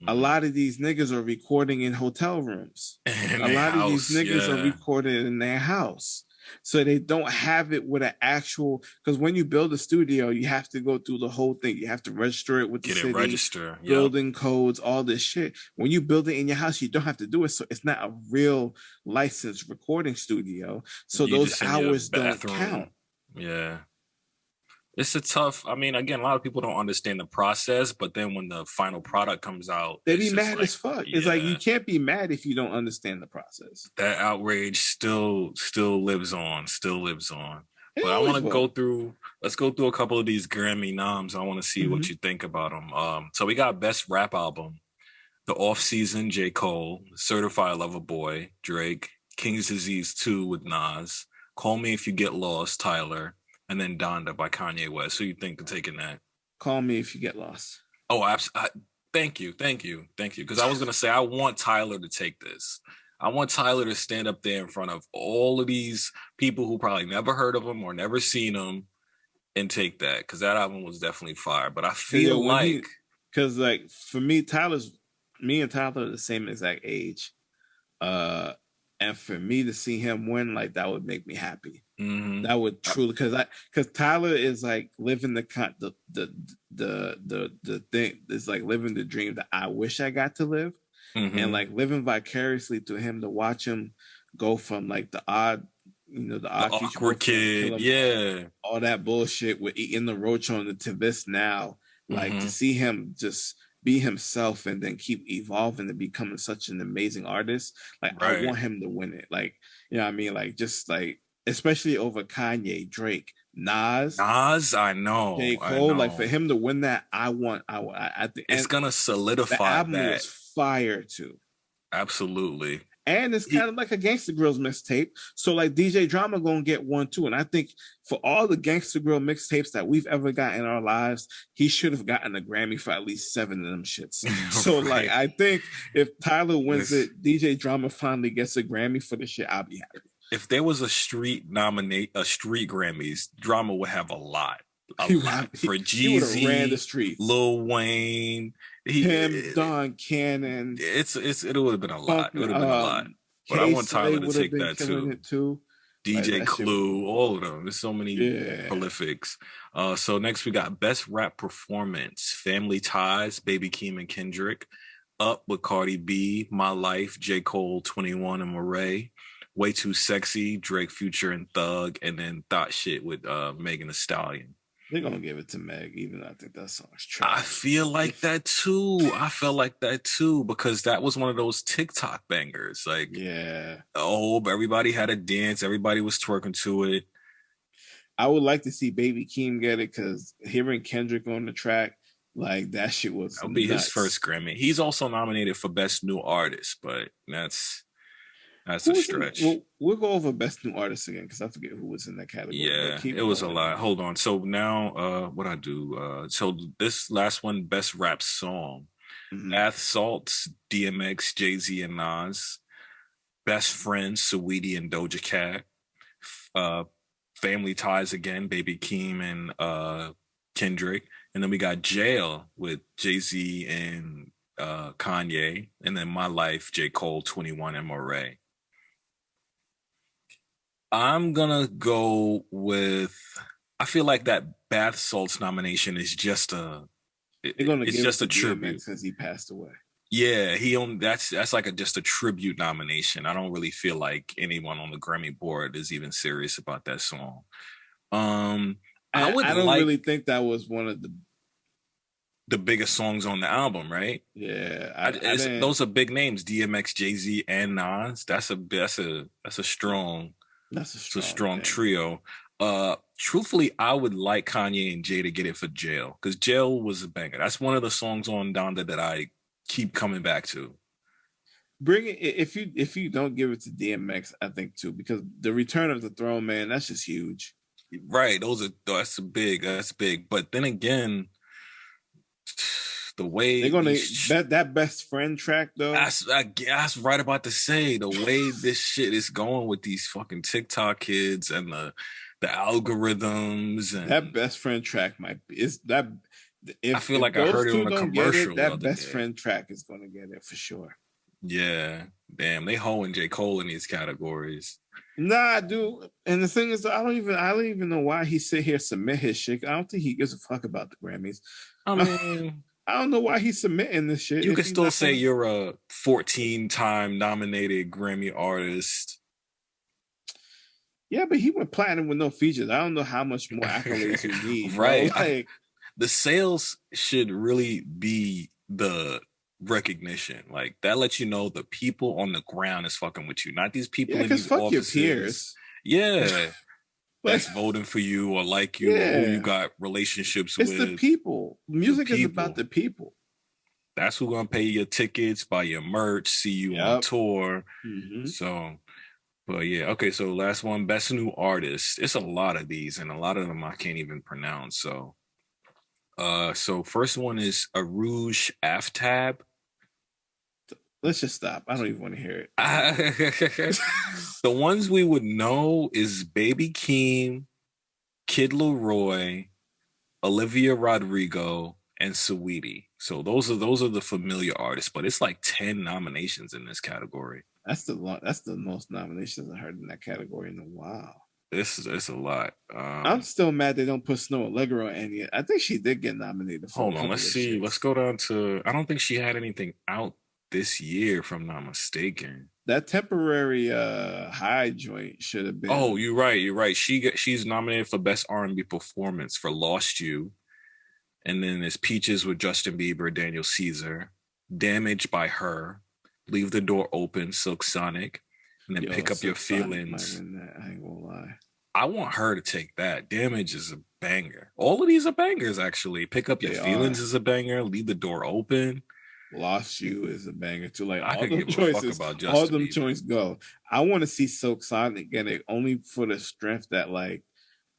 A lot of these niggas are recording in hotel rooms. In a lot house, of these niggas are recording in their house. So they don't have it with an actual, because when you build a studio, you have to go through the whole thing. You have to register it with the city, building codes, all this shit. When you build it in your house, you don't have to do it. So it's not a real licensed recording studio. So those hours don't count. Yeah. It's a tough, I mean, again, a lot of people don't understand the process, but then when the final product comes out, they be mad as fuck. Yeah. It's like, you can't be mad if you don't understand the process. That outrage still lives on. But I want to let's go through a couple of these Grammy noms. I want to see what you think about them. So we got Best Rap Album, The Off Season, J. Cole, Certified Lover Boy, Drake, King's Disease 2 with Nas, Call Me If You Get Lost, Tyler, and then Donda by Kanye West. Who you think of taking that? Call Me If You Get Lost. Oh, thank you. Because I was going to say, I want Tyler to take this. I want Tyler to stand up there in front of all of these people who probably never heard of him or never seen him and take that. Because that album was definitely fire. But I feel like... Because like, for me, me and Tyler are the same exact age. And for me to see him win, like, that would make me happy. Mm-hmm. That would truly, because Tyler is like living the thing, is like living the dream that I wish I got to live, and like living vicariously to him, to watch him go from like the awkward kid, all that bullshit with eating the roach on to this now, like to see him just be himself and then keep evolving and becoming such an amazing artist. Like, I want him to win it. Like, you know what I mean? Like, just like, especially over Kanye, Drake, Nas, I know, J. Cole. Like, for him to win that, I think it's gonna solidify the album that. Was fire too. Absolutely. And it's kind of like a Gangsta Grills mixtape. So like DJ Drama gonna get one too. And I think for all the Gangsta Grill mixtapes that we've ever got in our lives, he should have gotten a Grammy for at least 7 of them shits. So like, I think if Tyler wins it, DJ Drama finally gets a Grammy for the shit, I'll be happy. If there was a street Grammys, Drama would have a lot. For Jeezy, ran the street. Lil Wayne, Don Cannon. It would have been a lot. It would have been a lot. But I want Tyler to take that too. DJ Clue, all of them. There's so many prolifics. So next we got Best Rap Performance: Family Ties, Baby Keem and Kendrick; Up with Cardi B, My Life, J. Cole, 21 and Murray; Way Too Sexy, Drake, Future and Thug; and then Thought Shit with Megan Thee Stallion. They're gonna give it to Meg, even though I think that song's trash. I feel like that too. Because that was one of those TikTok bangers. Like, everybody had a dance, everybody was twerking to it. I would like to see Baby Keem get it, because hearing Kendrick on the track, like, that shit was that'll be his first Grammy. He's also nominated for Best New Artist, but that's a stretch. We'll go over Best New Artist again, because I forget who was in that category. Yeah, it was a lot. Hold on. So now, what I do? So this last one, Best Rap Song: Bath Salts, DMX, Jay-Z, and Nas; Best Friends, Saweetie and Doja Cat; Family Ties again, Baby Keem and Kendrick; and then we got Jail with Jay-Z and Kanye; and then My Life, J. Cole, 21 and Murray. I'm gonna go with. I feel like that Bath Salts nomination is just it's just a tribute since he passed away. Yeah, that's like just a tribute nomination. I don't really feel like anyone on the Grammy board is even serious about that song. I don't really think that was one of the biggest songs on the album, right? Yeah, those are big names: DMX, Jay-Z, and Nas. That's a strong trio. Truthfully, I would like Kanye and Jay to get it for Jail, because Jail was a banger. That's one of the songs on Donda that I keep coming back to. Bring it if you don't give it to DMX, I think too, because the Return of the Throne, man, that's just huge. Right, that's big. But then again, the way they're gonna that Best Friend track though. I was right about to say, the way this shit is going with these fucking TikTok kids and the algorithms That and best friend track might be is that I feel if like I heard those it two on a don't get it, commercial the that other best day. friend track is gonna get it for sure. Yeah, damn, they hoeing J. Cole in these categories. Nah, dude. And the thing is, I don't even know why he sit here submit his shit. I don't think he gives a fuck about the Grammys. I mean, I don't know why he's submitting this shit you if can he's still not say gonna. you're a 14-time nominated Grammy artist. Yeah, but he went platinum with no features. I don't know how much more accolades you need, bro. Right. Like, The sales should really be the recognition. Like that lets you know the people on the ground is fucking with you, not these yeah, people in because these fuck your offices. peers. Yeah. Like, That's voting for you or like you or who you yeah, got relationships it's the with. people. The Music is about people. the people. That's who gonna pay your tickets, buy your merch, see you on Yep. tour. Mm-hmm. So, but yeah, okay. So last one, best new artist. It's a lot of these, and a lot of them I can't even pronounce. So first one is Arouge Aftab. Let's just stop. I don't even want to hear it. The ones we would know is Baby Keem, Kid Leroy, Olivia Rodrigo, and Saweetie. So those are the familiar artists, but it's like 10 nominations in this category. That's the most nominations I heard in that category in a while. It's a lot. I'm still mad they don't put Snow Allegro in yet. I think she did get nominated for. Hold on, let's see. Let's go down to. I don't think she had anything out this year, if I'm not mistaken. That temporary high joint should have been. Oh, you're right. You're right. She's nominated for best R&B performance for "Lost You," and then there's "Peaches" with Justin Bieber, Daniel Caesar, "Damaged" by Her, "Leave the Door Open," Silk Sonic, and then "Pick Up Your Feelings." I ain't gonna lie. I want her to take that. "Damage" is a banger. All of these are bangers, actually. "Pick Up Your Feelings" is a banger. "Leave the Door Open." "Lost You" is a banger too. Like I all could them give choices, a fuck about Justin all them Bieber. choices go. I want to see Silk Sonic get it only for the strength that like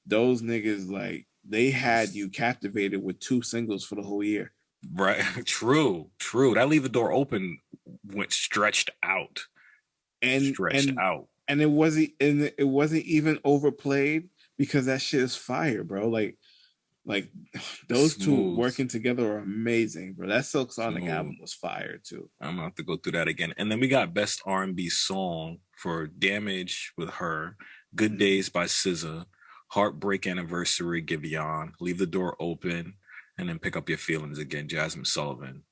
those niggas like they had you captivated with 2 singles for the whole year. Right. True. That "Leave the Door Open" went stretched out. And it wasn't even overplayed because that shit is fire, bro. Like those Smooth. two working together are amazing, bro. That Silk Sonic album was fire too. I'm gonna have to go through that again. And then we got best R&B song for "Damage" with Her, "Good Days" by SZA, "Heartbreak Anniversary" Giveon, "Leave the Door Open," and then "Pick Up Your Feelings" again, Jasmine Sullivan.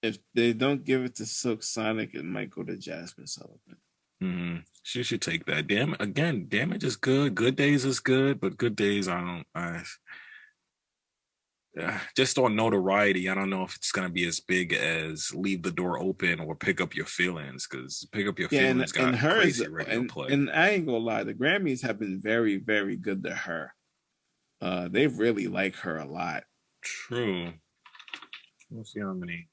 If they don't give it to Silk Sonic, it might go to Jasmine Sullivan. Mm-hmm. She should take that. Damage is good. Good Days is good, but Good Days, just on notoriety, I don't know if it's gonna be as big as "Leave the Door Open" or "Pick Up Your Feelings," because "Pick Up Your Feelings" got crazy radio play. And I ain't gonna lie, the Grammys have been very, very good to her. They really like her a lot. True. Let's see how many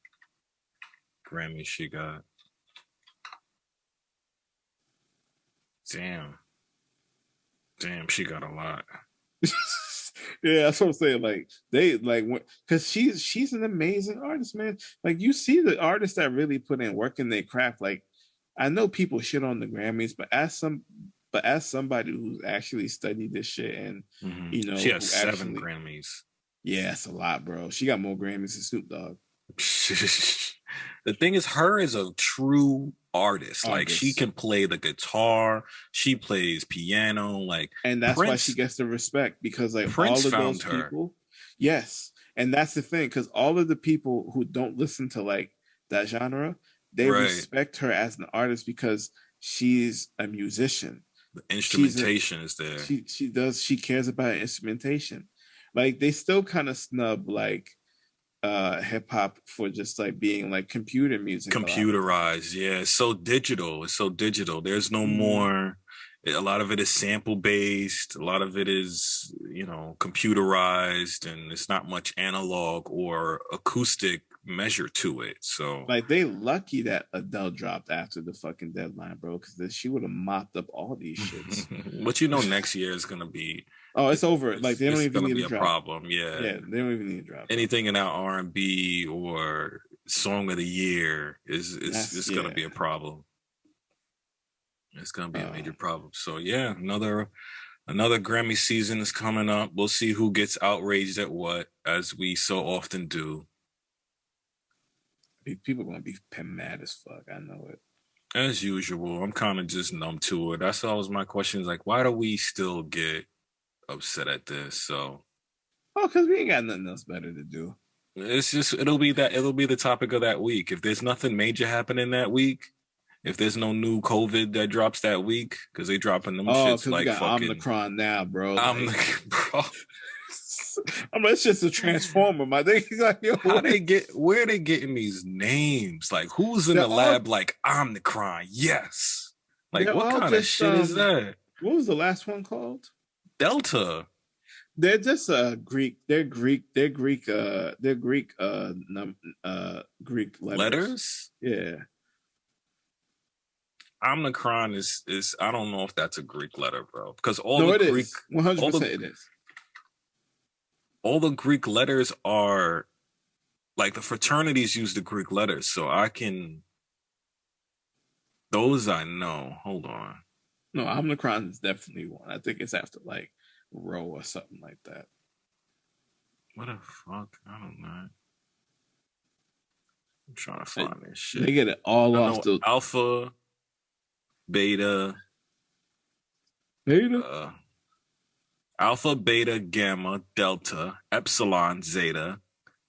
Grammys she got. Damn, she got a lot. Yeah, that's what I'm saying. Like they like because she's an amazing artist, man. Like you see the artists that really put in work in their craft. Like I know people shit on the Grammys, but as somebody who's actually studied this shit and you know, she has 7 Grammys. Yeah, it's a lot, bro. She got more Grammys than Snoop Dogg. The thing is, her is a true artist. Like she can play the guitar, she plays piano, like, and that's why she gets the respect because like Prince all of found those her. people, yes, and that's the thing because all of the people who don't listen to like that genre, they respect her as an artist because she's a musician. The instrumentation is there. She cares about instrumentation. Like they still kind of snub like hip hop for just like being like computer music, computerized. Yeah, it's so digital. There's no more. A lot of it is sample based. A lot of it is, you know, computerized, and it's not much analog or acoustic measure to it. So like they lucky that Adele dropped after the fucking deadline, bro, because she would have mopped up all these shits. But you know, next year is gonna be. Oh, it's over. Like they don't even need be to a drop. problem. Yeah, they don't even need to drop anything in our R&B or song of the year is gonna be a problem. It's gonna be a major problem. So yeah, another Another Grammy season is coming up. We'll see who gets outraged at what, as we so often do. People are gonna be mad as fuck. I know it. As usual, I'm kind of just numb to it. That's always my question. Is like, why do we still get upset at this? So, because we ain't got nothing else better to do. It's just it'll be the topic of that week. If there's nothing major happening that week, if there's no new COVID that drops that week, because they dropping them shits like we got fucking Omicron now, bro. Bro. I'm like, it's just a transformer, my thing. Like, yo, where they getting these names? Like, who's in the lab like Omicron? Yes. Like, what kind of shit is that? What was the last one called? Delta. They're just Greek. They're Greek Greek letters. Yeah. Omicron is I don't know if that's a Greek letter, bro. Because all the Greek 100% it is. All the Greek letters are like the fraternities use the Greek letters, so those I know. Hold on. No, Omicron is definitely one. I think it's after like Rho or something like that. What the fuck? I don't know. I'm trying to find this shit. They get it all off the Alpha, Beta. Alpha, Beta, Gamma, Delta, Epsilon, Zeta,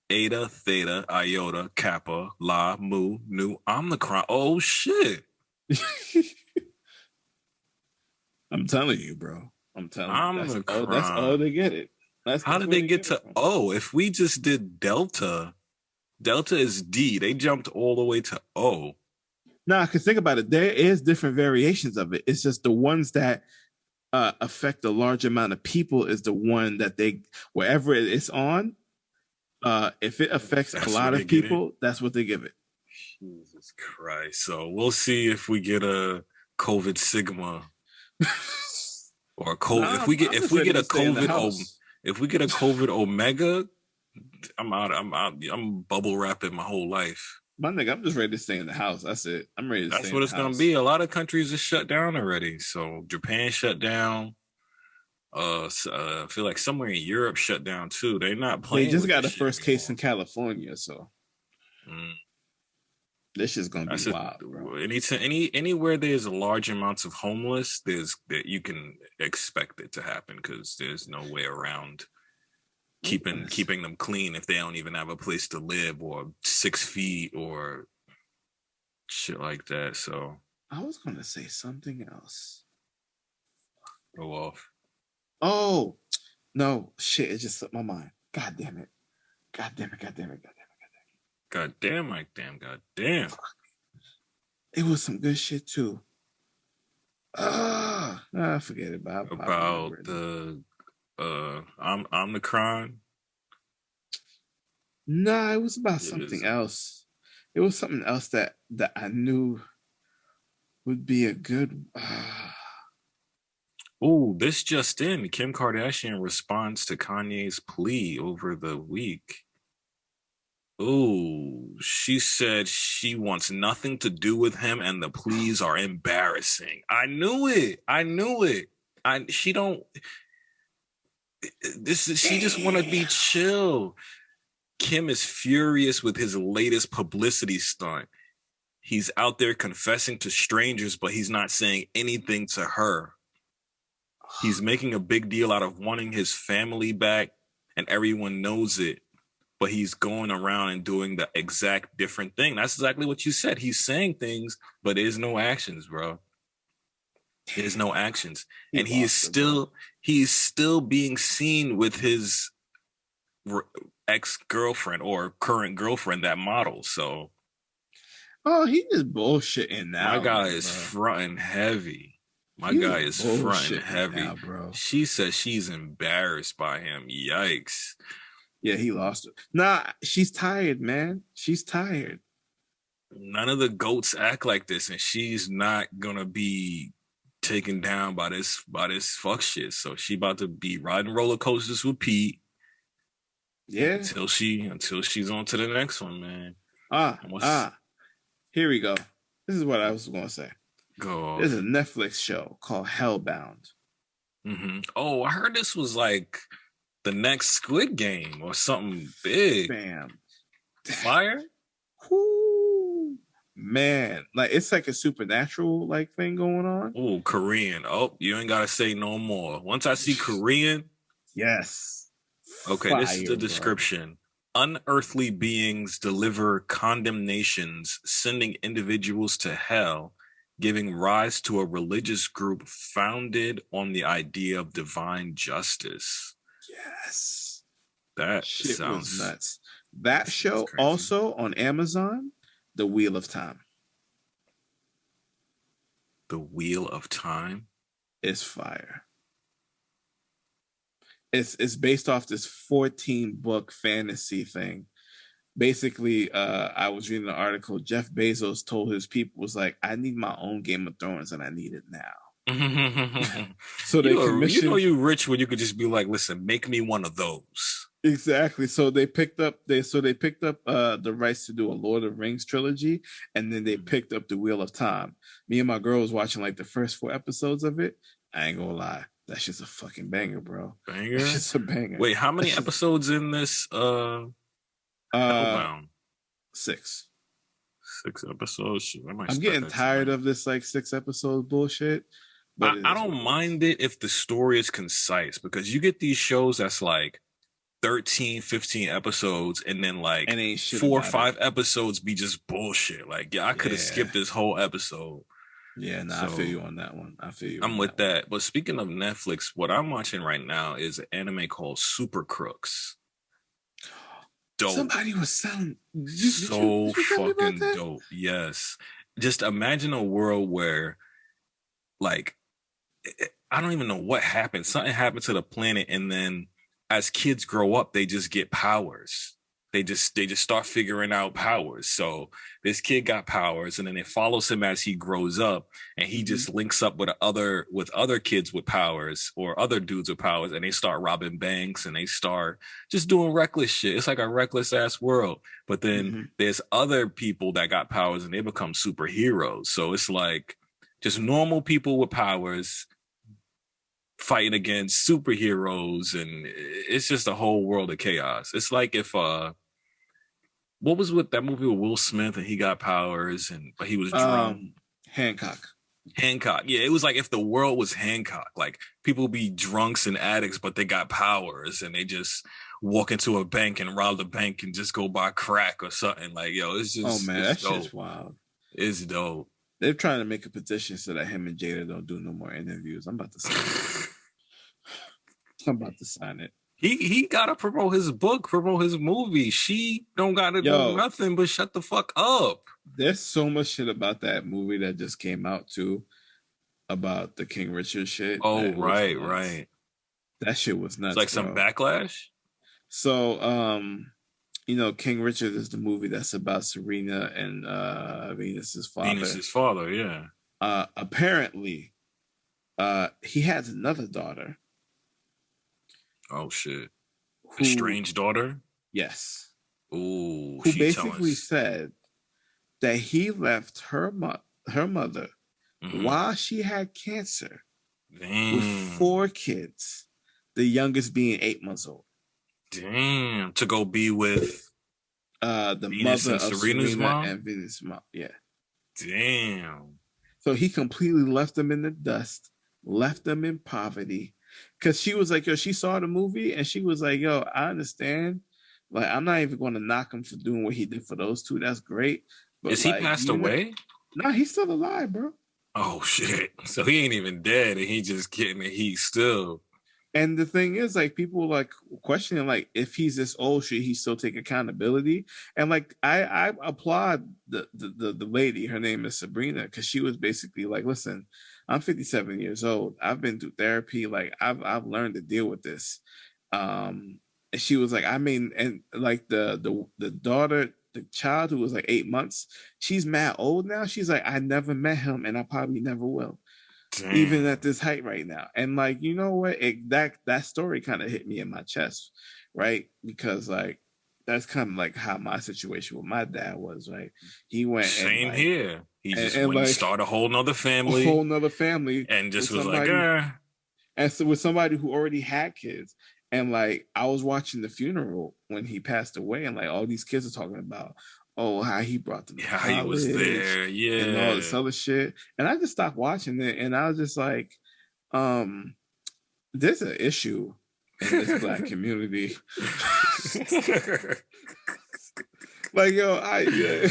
Eta, Theta, Iota, Kappa, La, Mu, Nu, Omicron. Oh shit! I'm telling you, bro. I'm telling you. That's all they get it. How did they get to O? If we just did Delta is D. They jumped all the way to O. Nah, because think about it. There is different variations of it. It's just the ones that affect a large amount of people is the one that they, wherever it's on, if it affects a lot of people, that's what they give it. Jesus Christ. So we'll see if we get a COVID Sigma or a COVID. If we get a COVID Omega, I'm out. I'm bubble wrapping my whole life. My nigga, I'm just ready to stay in the house. That's it. I'm ready to stay in the house. That's what it's going to be. A lot of countries are shut down already. So Japan shut down. I feel like somewhere in Europe shut down too. They're not playing. They just got the first case in California. So this is going to be wild, bro. Anywhere there's large amounts of homeless, that you can expect it to happen because there's no way around keeping them clean if they don't even have a place to live or 6 feet or shit like that. So I was gonna say something else. Go off. Oh no, shit! It just slipped my mind. God damn it! It was some good shit too. Forget it about the Omicron. No, it was about something else. It was something else that I knew would be a good. Oh, this just in. Kim Kardashian responds to Kanye's plea over the week. Oh, she said she wants nothing to do with him and the pleas are embarrassing. I knew it. She just want to be chill. Kim is furious with his latest publicity stunt. He's out there confessing to strangers, but he's not saying anything to her. He's making a big deal out of wanting his family back, and everyone knows it. But he's going around and doing the exact different thing. That's exactly what you said. He's saying things, but there's no actions, bro. There's no actions. And he's still being seen with his ex-girlfriend or current girlfriend, that model. So he just bullshitting now. My guy is fronting heavy. Now, bro. She says she's embarrassed by him. Yikes. Yeah, he lost her. Nah, she's tired, man. She's tired. None of the goats act like this, and she's not gonna be taken down by this fuck shit. So she about to be riding roller coasters with Pete. Yeah. Until she's on to the next one, man. Here we go. This is what I was gonna say. Go on. There's a Netflix show called Hellbound. Oh, I heard this was like the next Squid Game or something big. Bam. Fire? Whoo. Man, like it's like a supernatural like thing going on. Oh, Korean. Oh, you ain't gotta say no more. Once I see Korean, Yes. okay, this is the Fire, bro. description. Unearthly beings deliver condemnations, sending individuals to hell, giving rise to a religious group founded on the idea of divine justice. Yes. That Shit was sounds nuts. That sounds show crazy. also on Amazon, The Wheel of Time, The Wheel of Time. is fire. It's based off this 14 book fantasy thing. Basically, I was reading an article. Jeff Bezos told his people was like, I need my own Game of Thrones and I need it now. So they You know commissioned you rich when you could just be like, listen, make me one of those. exactly. So they picked up the rights to do a Lord of Rings trilogy, and then they picked up the Wheel of Time. Me and my girl was watching like the first 4 episodes of it. I ain't gonna lie, that's just a fucking banger, bro. Banger? That's just a banger. Wait, how many episodes in this Hellbound? 6. 6 episodes. Shit, I'm getting tired of this like 6 episode bullshit. But I don't what mind it if the story is concise, because you get these shows that's like 13, 15 episodes, and then like and ain't shit 4 or 5 episodes be just bullshit. Like, yeah, I could have skipped this whole episode. Yeah, no, I feel you on that one. I feel you. I'm with that. But speaking of Netflix, what I'm watching right now is an anime called Super Crooks. Dope. Somebody was selling so fucking dope. Yes. Just imagine a world where, like, I don't even know what happened. Something happened to the planet, and then as kids grow up, they just get powers. They just start figuring out powers. So this kid got powers, and then it follows him as he grows up, and he just links up with other kids with powers or other dudes with powers, and they start robbing banks and they start just doing reckless shit. It's like a reckless ass world. But then there's other people that got powers and they become superheroes. So it's like just normal people with powers fighting against superheroes, and it's just a whole world of chaos. It's like if what was with that movie with Will Smith and he got powers but he was drunk? Hancock. Yeah, it was like if the world was Hancock. Like, people be drunks and addicts, but they got powers and they just walk into a bank and rob the bank and just go buy crack or something. Like, yo, it's just that's dope. just wild. It's dope. They're trying to make a petition so that him and Jada don't do no more interviews. I'm about to sign it. I'm about to sign it. He gotta promote his book, promote his movie. She don't gotta do nothing but shut the fuck up. There's so much shit about that movie that just came out too, about the King Richard shit. Oh, right. That shit was nuts. It's like some backlash. So, King Richard is the movie that's about Serena and Venus's father. Venus's father, yeah. Apparently, he has another daughter. Oh shit! A strange daughter. Yes. Ooh. Who basically said that he left her mother while she had cancer with 4 kids, the youngest being 8 months old. Damn. To go be with the Venus mother of Serena's mom and Venus' mom. Yeah. Damn. So he completely left them in the dust, left them in poverty. Because she was like, yo, she saw the movie and she was like, yo, I understand. Like, I'm not even going to knock him for doing what he did for those 2. That's great. But is he passed away? No, he's still alive, bro. Oh, shit. So he ain't even dead and he just getting it. He's still. And the thing is, like, people like questioning, like, if he's this old, should he still take accountability? And like, I applaud the lady. Her name is Sabrina, because she was basically like, listen, I'm 57 years old. I've been through therapy. Like, I've learned to deal with this. And she was like, I mean, and like the daughter, the child who was like 8 months, she's mad old now. She's like, I never met him, and I probably never will. Damn. Even at this height right now. And like, you know what? That story kind of hit me in my chest, right? Because like, that's kind of like how my situation with my dad was, right? He went same here. He just went and start a whole nother family. And just was like, And so with somebody who already had kids, and like I was watching the funeral when he passed away, and like all these kids are talking about, oh, how he brought them to How he was college there, and all this yeah. other shit. And I just stopped watching it, and I was just like, there's an issue in this black community. Like, yo, I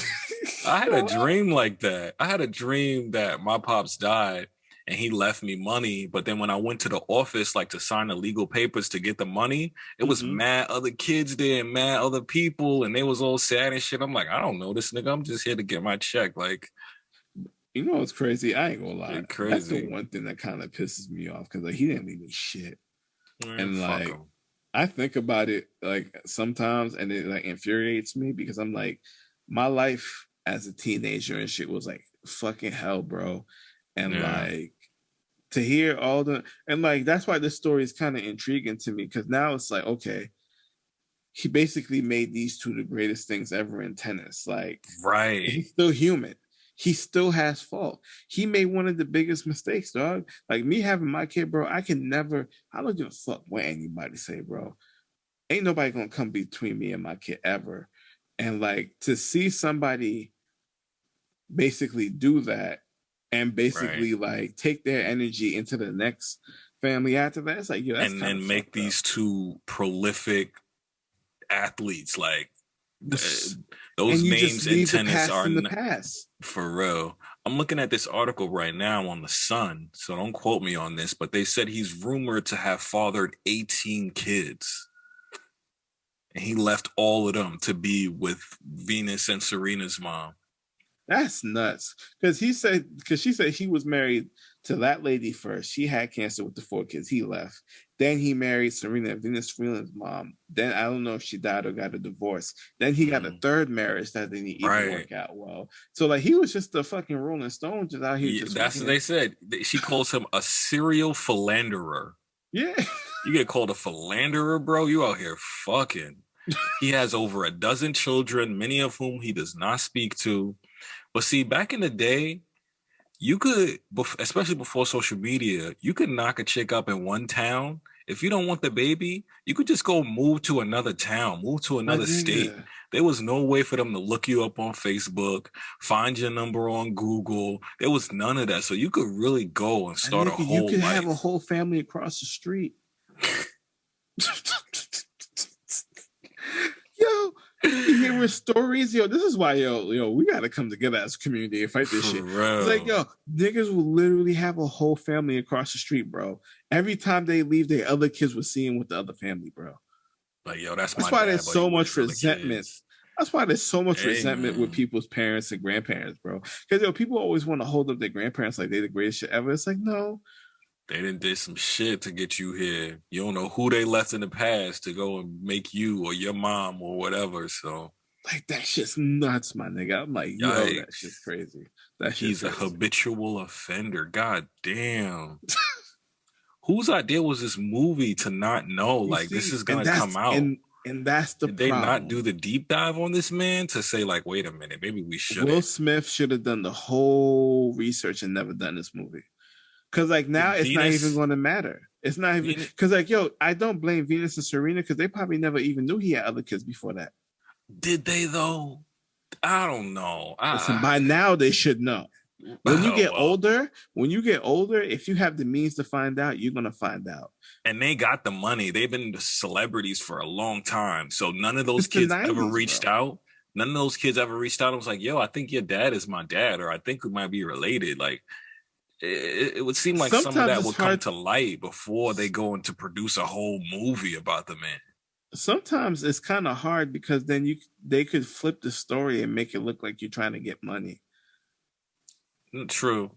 had a dream like that. I had a dream that my pops died and he left me money. But then when I went to the office, like to sign the legal papers to get the money, it was mad other kids there and mad other people. And they was all sad and shit. I'm like, I don't know this nigga. I'm just here to get my check. Like, you know what's crazy? I ain't gonna lie. Crazy. That's the one thing that kind of pisses me off because like he didn't leave me shit. And like him. I think about it like sometimes and it like infuriates me because I'm like, my life as a teenager and shit was like fucking hell, bro. And like to hear all the and like that's why this story is kind of intriguing to me because now it's like, okay, he basically made these two the greatest things ever in tennis. Like, right. He's still human. He still has fault. He made one of the biggest mistakes, dog. Like me having my kid, bro, I don't give a fuck what anybody say, bro. Ain't nobody gonna come between me and my kid ever. And like to see somebody basically do that and basically like take their energy into the next family after that, it's like, yo, that's and make these two prolific athletes like those names in tennis are in the past. For real. I'm looking at this article right now on the Sun, so don't quote me on this, but they said he's rumored to have fathered 18 kids. And he left all of them to be with Venus and Serena's mom. That's nuts. Because she said he was married to that lady first. She had cancer with the 4 kids. He left. Then he married Serena, Venus Freeland's mom. Then I don't know if she died or got a divorce. Then he got a third marriage that didn't even work out well. So like he was just a fucking Rolling Stone just out here. That's what they said. She calls him a serial philanderer. Yeah. You get called a philanderer, bro? You out here fucking. He has over a dozen children, many of whom he does not speak to. But see, back in the day, you could, especially before social media, you could knock a chick up in one town. If you don't want the baby, you could just go move to another town, move to another state. There was no way for them to look you up on Facebook, find your number on Google. There was none of that. So you could really go and start a whole life. You could have a whole family across the street. Yo, hearing stories, yo, this is why, yo, we gotta come together as a community and fight this shit. It's like, yo, niggas will literally have a whole family across the street, bro. Every time they leave, their other kids will see him with the other family, bro. Like, yo, that's why there's so much resentment. That's why there's so much resentment with people's parents and grandparents, bro. Because yo, people always want to hold up their grandparents like they're the greatest shit ever. It's like, no. They done did some shit to get you here. You don't know who they left in the past to go and make you or your mom or whatever. So like that shit's nuts, my nigga. I'm like, yo, that shit's crazy. He's a habitual offender. God damn. Whose idea was this movie to not know? Like this is gonna come out. And that's the Did they not do the deep dive on this man to say, like, wait a minute, maybe we should. Will Smith should have done the whole research and never done this movie. Because, like, now it's not even going to matter. It's not even... Because, like, yo, I don't blame Venus and Serena because they probably never even knew he had other kids before that. Did they, though? I don't know. Listen, by now, they should know. When you get older, if you have the means to find out, you're going to find out. And they got the money. They've been celebrities for a long time. So none of those kids ever reached out. None of those kids ever reached out and was like, yo, I think your dad is my dad, or I think we might be related. Like, it would seem like sometimes some of that would come to light before they go into produce a whole movie about the man. Sometimes it's kind of hard because then they could flip the story and make it look like you're trying to get money. True.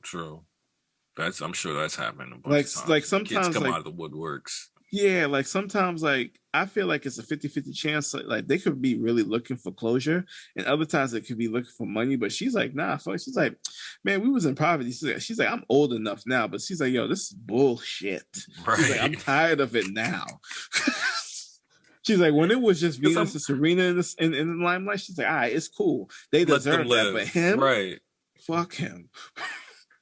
I'm sure that's happened. Like sometimes kids come out of the woodworks. Yeah, like sometimes like I feel like it's a 50-50 chance. Like they could be really looking for closure, and other times they could be looking for money. But she's like, nah, fuck. She's like, man, we was in poverty. She's like, I'm old enough now, but she's like, yo, this is bullshit. Right. She's like, I'm tired of it now. She's like, when it was just Venus and Serena in the limelight, she's like, all right, it's cool. They deserve that, but him, right? Fuck him.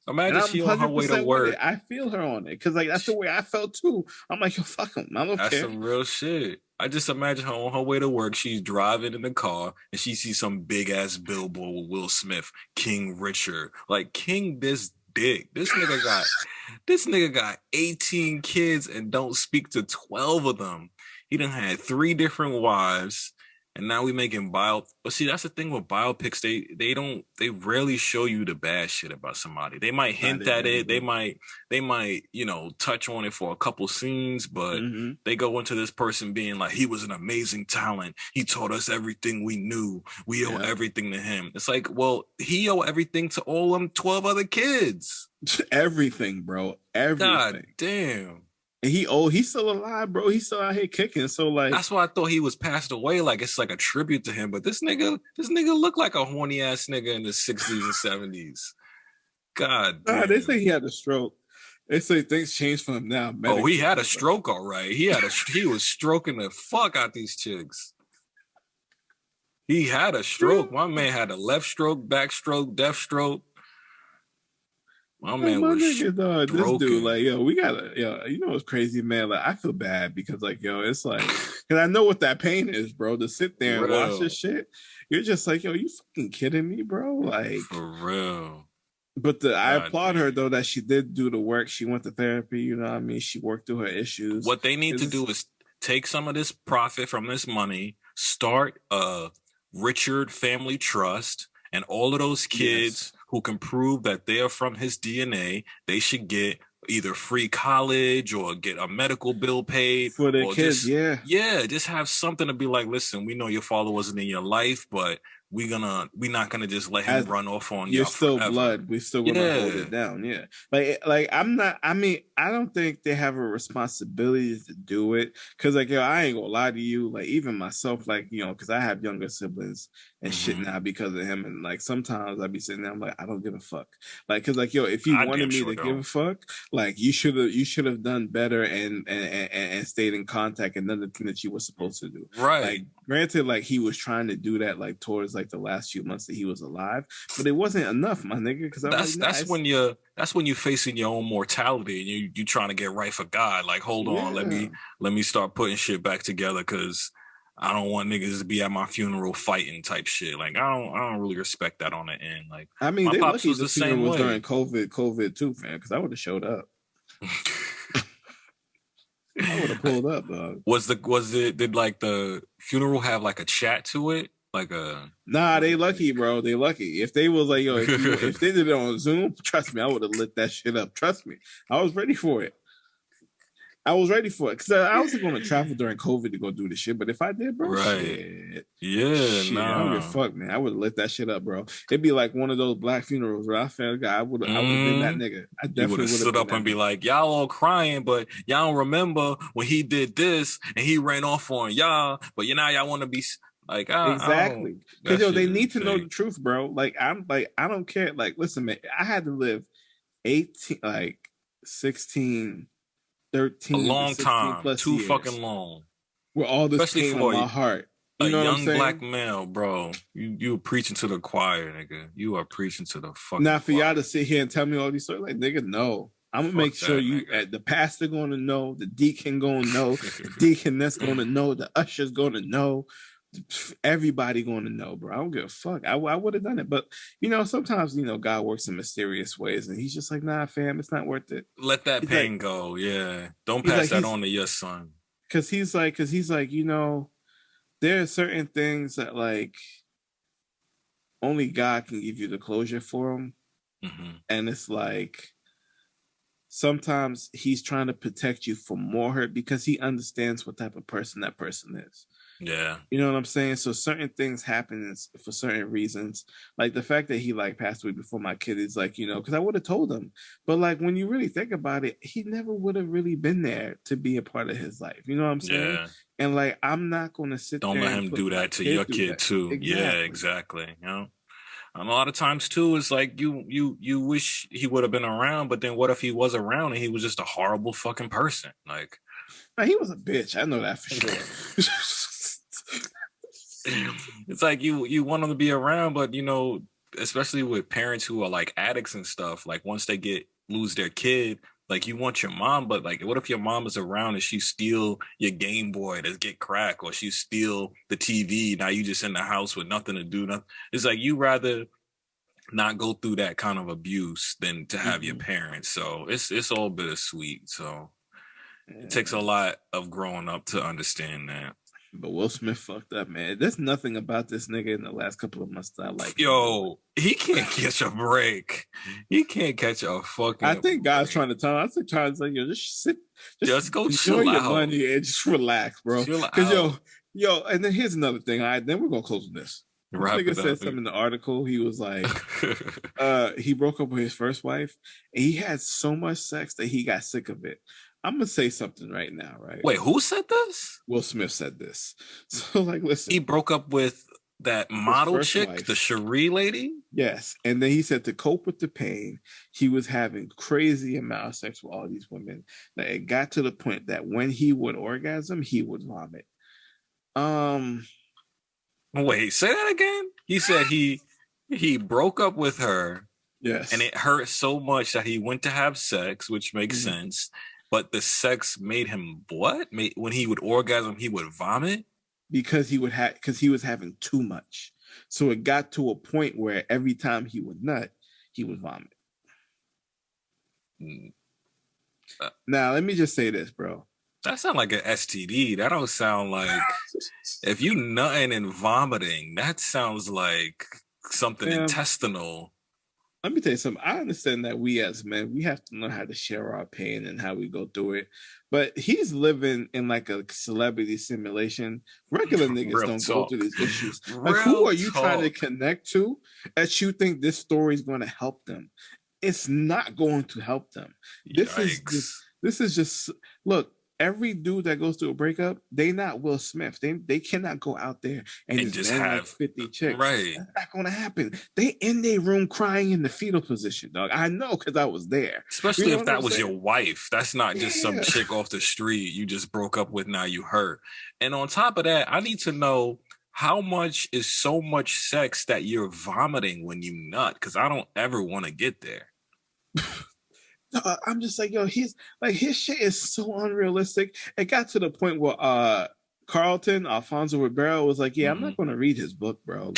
And Imagine I'm she on her way to 100% with it. work. I feel her on it because like that's the way I felt too. I'm like, yo, fuck him. I don't That's care. some real shit. I just imagine her on her way to work. She's driving in the car and she sees some big ass billboard with Will Smith, King Richard. Like King this dick. This nigga got 18 kids and don't speak to 12 of them. He done had 3 different wives. And now we making but see, that's the thing with biopics. They rarely show you the bad shit about somebody. They might hint at it. They might, touch on it for a couple scenes, but they go into this person being like, he was an amazing talent. He taught us everything we knew. We owe everything to him. It's like, well, he owe everything to all them 12 other kids. Everything, bro. Everything. God damn. And he's still alive, bro. He's still out here kicking. So like, that's why I thought he was passed away. Like it's like a tribute to him. But this nigga looked like a horny ass nigga in the 60s and 70s. God damn. They say he had a stroke. They say things changed for him now. Oh, he had a stroke, all right. He was stroking the fuck out these chicks. He had a stroke. My man had a left stroke, back stroke, death stroke. My man was nigga, dog, this dude, like, yo, we gotta, you know what's crazy, man? Like, I feel bad because, like, yo, it's like, because I know what that pain is, bro. To sit there and watch this shit, you're just like, yo, you fucking kidding me, bro? Like, for real. But I applaud her though that she did do the work. She went to therapy. You know what I mean? She worked through her issues. What they need to do is take some of this profit from this money, start a Richard Family Trust, and all of those kids who can prove that they are from his DNA, they should get either free college or get a medical bill paid for their kids. Just have something to be like, listen, we know your father wasn't in your life, but we're not gonna just let him run off on you. You're still forever. Blood. We still gonna hold it down. Yeah. Like I'm not. I mean, I don't think they have a responsibility to do it. Cause like, yo, I ain't gonna lie to you. Like even myself, like, you know, cause I have younger siblings and shit now because of him. And like sometimes I be sitting there, I'm like, I don't give a fuck. Like, cause like, yo, if you wanted me to give a fuck, like you should have done better and stayed in contact and done the thing that you were supposed to do. Right. Like, granted, like he was trying to do that like towards like the last few months that he was alive, but it wasn't enough, my nigga. Because that's when you're facing your own mortality and you trying to get right for God. Like, hold on, let me start putting shit back together because I don't want niggas to be at my funeral fighting type shit. Like I don't really respect that on the end. Like I mean, my pops was the same way during COVID too, fam. Because I would have showed up. I would have pulled up, dog. Did like the funeral have like a chat to it? Like nah, they lucky, bro. They lucky. If they was like, yo, if they did it on Zoom, trust me, I would have lit that shit up. Trust me, I was ready for it. Because I was going to travel during COVID to go do this shit. But if I did, bro, shit. Yeah, nah. I don't give a fuck, man. I would have lit that shit up, bro. It'd be like one of those black funerals where I felt I would have been that nigga. I definitely would have stood up and be like, y'all all crying, but y'all don't remember when he did this and he ran off on y'all. But y'all want to be like, exactly. Because yo, they need to know the truth, bro. Like I'm like, I don't care. Like, listen, man, I had to live 16, 13, a long time, too years, fucking long. Where all this especially came on my heart. You know young black male, bro. You preaching to the choir, nigga. You are preaching to the fucking now for choir. Y'all to sit here and tell me all these stories, like, nigga, no. I'm gonna make sure the pastor gonna know, the deacon gonna know, the deaconess gonna know, the usher's gonna know, everybody gonna know, bro. I don't give a fuck. I would have done it, but sometimes God works in mysterious ways, and he's just like, nah, fam, it's not worth it. Let that pain go. Yeah, don't pass that on to your son. Because he's like, there are certain things that like only God can give you the closure for them, and it's like sometimes he's trying to protect you from more hurt because he understands what type of person that person is. Yeah. You know what I'm saying? So certain things happen for certain reasons. Like the fact that he like passed away before my kid is like, because I would have told him. But like when you really think about it, he never would have really been there to be a part of his life. You know what I'm saying? Yeah. And like I'm not gonna sit Don't there. Don't let him do that to your kid too. Exactly. Yeah, exactly. And a lot of times too, it's like you wish he would have been around, but then what if he was around and he was just a horrible fucking person? Like he was a bitch. I know that for sure. It's like you want him to be around, but especially with parents who are like addicts and stuff, like once they lose their kid, like you want your mom, but like what if your mom is around and she steal your Game Boy to get crack, or she steal the TV, now you just in the house with nothing to do, nothing. It's like you rather not go through that kind of abuse than to have your parents. So it's all bittersweet. So it takes a lot of growing up to understand that. But Will Smith fucked up, man. There's nothing about this nigga in the last couple of months that I like. Yo, he can't catch a break. He can't catch a fucking. I think God's trying to tell him. I think trying to say, yo, just sit, just go enjoy chill your out. money and just relax, bro. Because yo, and then here's another thing. All right, then we're gonna close with this. This nigga said something in the article. He was like, he broke up with his first wife, and he had so much sex that he got sick of it. I'm gonna say something right now, right? Wait, who said this? Will Smith said this. So, like, listen, he broke up with that model chick, wife. The Cherie lady. Yes, and then he said to cope with the pain, he was having crazy amount of sex with all these women. That it got to the point that when he would orgasm, he would vomit. Wait, say that again. He said he broke up with her. Yes, and it hurt so much that he went to have sex, which makes sense. But the sex made him what? When he would orgasm, he would vomit? Because he was having too much. So it got to a point where every time he would nut, he would vomit. Now, let me just say this, bro. That sounds like an STD. That don't sound like... if you nutting and vomiting, that sounds like something intestinal. Let me tell you something. I understand that we as men, we have to know how to share our pain and how we go through it. But he's living in like a celebrity simulation. Regular niggas don't go through these issues. Like, who are you trying to connect to that you think this story is going to help them? It's not going to help them. This is just look. Every dude that goes through a breakup, they not Will Smith. They cannot go out there and just have like 50 chicks. Right. That's not going to happen. They in their room crying in the fetal position, dog. I know because I was there. Especially if that was your wife. That's not just some chick off the street you just broke up with, now you hurt. And on top of that, I need to know how much is so much sex that you're vomiting when you nut, because I don't ever want to get there. I'm just like, yo, his shit is so unrealistic. It got to the point where Alfonso Ribeiro was like, yeah, I'm not going to read his book, bro.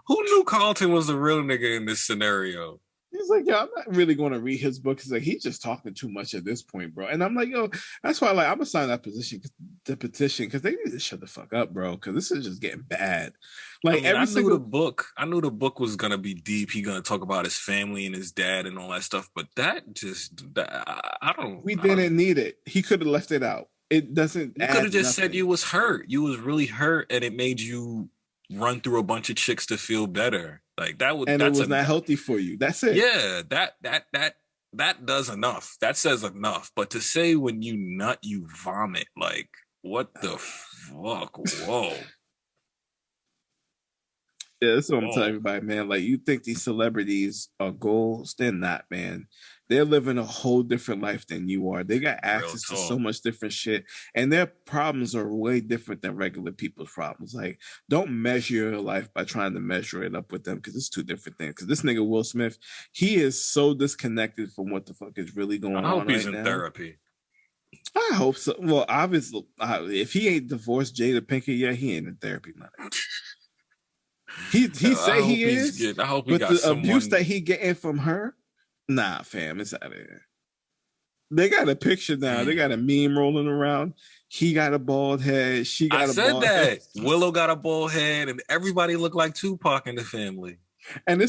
Who knew Carlton was the real nigga in this scenario? He's like, yo, I'm not really going to read his book. He's like, he's just talking too much at this point, bro. And I'm like, yo, that's why I'm going to sign that petition because they need to shut the fuck up, bro, because this is just getting bad. Like, I knew the book was going to be deep. He's going to talk about his family and his dad and all that stuff. But we didn't need it. He could have left it out. It doesn't. You could have just said you was hurt. You was really hurt, and it made you run through a bunch of chicks to feel better. Like that would, and it was not healthy for you. That's it. Yeah, that does enough. That says enough. But to say when you nut, you vomit, like what the fuck? Whoa. Yeah, that's what I'm telling everybody, man. Like, you think these celebrities are goals? They're not, man. They're living a whole different life than you are. They got access to so much different shit, and their problems are way different than regular people's problems. Like, don't measure your life by trying to measure it up with them, because it's two different things. Because this nigga Will Smith, he is so disconnected from what the fuck is really going on. I hope he's in therapy. I hope so. Well, obviously, if he ain't divorced Jada Pinkett yet, he ain't in therapy, man. He say he is, I hope he but got the abuse that he getting from her, nah, fam, it's out of here. They got a picture now. They got a meme rolling around. He got a bald head. She got a bald head. Willow got a bald head, and everybody looked like Tupac in the family. And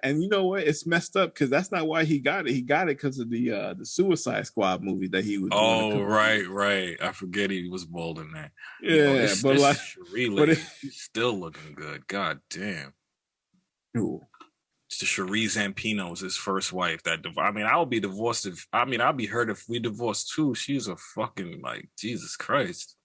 and you know what? It's messed up because that's not why he got it. He got it because of the Suicide Squad movie that he was. Oh, right. I forget he was bald in that. Yeah, but he's still looking good. God damn. Ooh. It's the Cherie Zampino was his first wife. I would be divorced I'd be hurt if we divorced too. She's a fucking, like, Jesus Christ.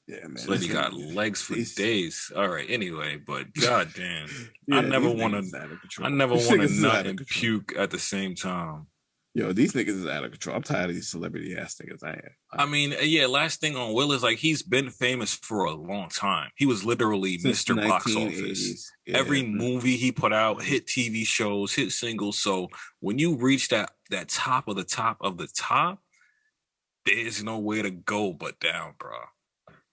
Yeah, man. This lady got legs for days. All right, anyway, but goddamn, I never want to nut and puke at the same time. Yo, these niggas is out of control. I'm tired of these celebrity ass niggas. I mean, yeah, last thing on Will is like he's been famous for a long time. He was literally Since Mr. Box 1980s. Office. Yeah, Every movie he put out, hit TV shows, hit singles. So when you reach that top of the top of the top, there's nowhere to go but down, bro.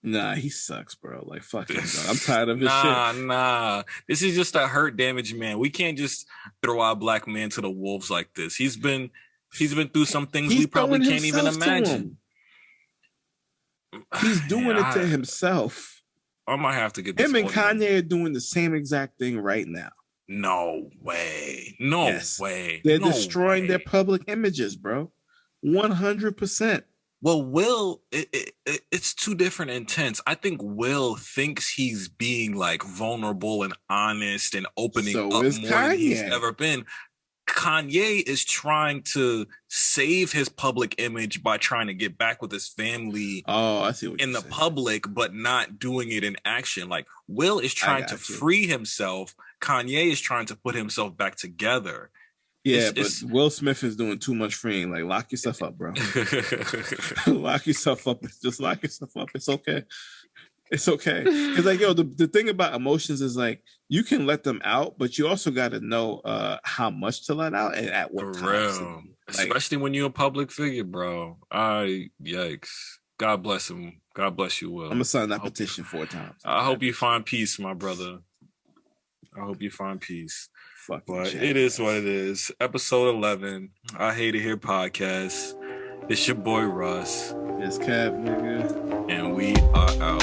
Nah, he sucks, bro. Like, fuck him, dog. I'm tired of his shit. Nah. This is just a hurt, damaged man. We can't just throw our black man to the wolves like this. He's been through some things we probably can't even imagine. He's doing it to himself. I might have to get this. Him and Kanye are doing the same exact thing right now. No way. No way. They're destroying their public images, bro. 100%. Well, Will, it's two different intents. I think Will thinks he's being like vulnerable and honest and opening up more than he's ever been. Kanye is trying to save his public image by trying to get back with his family in the public, but not doing it in action. Like Will is trying to free himself. Kanye is trying to put himself back together. Yeah, but Will Smith is doing too much freeing. Like, lock yourself up, bro. Lock yourself up. Just lock yourself up. It's okay. It's okay. Because, like, yo, the thing about emotions is, like, you can let them out, but you also got to know how much to let out and at what time. For real. Like, especially when you're a public figure, bro. Yikes. God bless him. God bless you, Will. I'm going to sign that petition 4 times. I hope you find peace, my brother. I hope you find peace. But it is what it is. Episode 11. I Hate It Here podcast. It's your boy Russ. It's Cap, nigga. And we are out.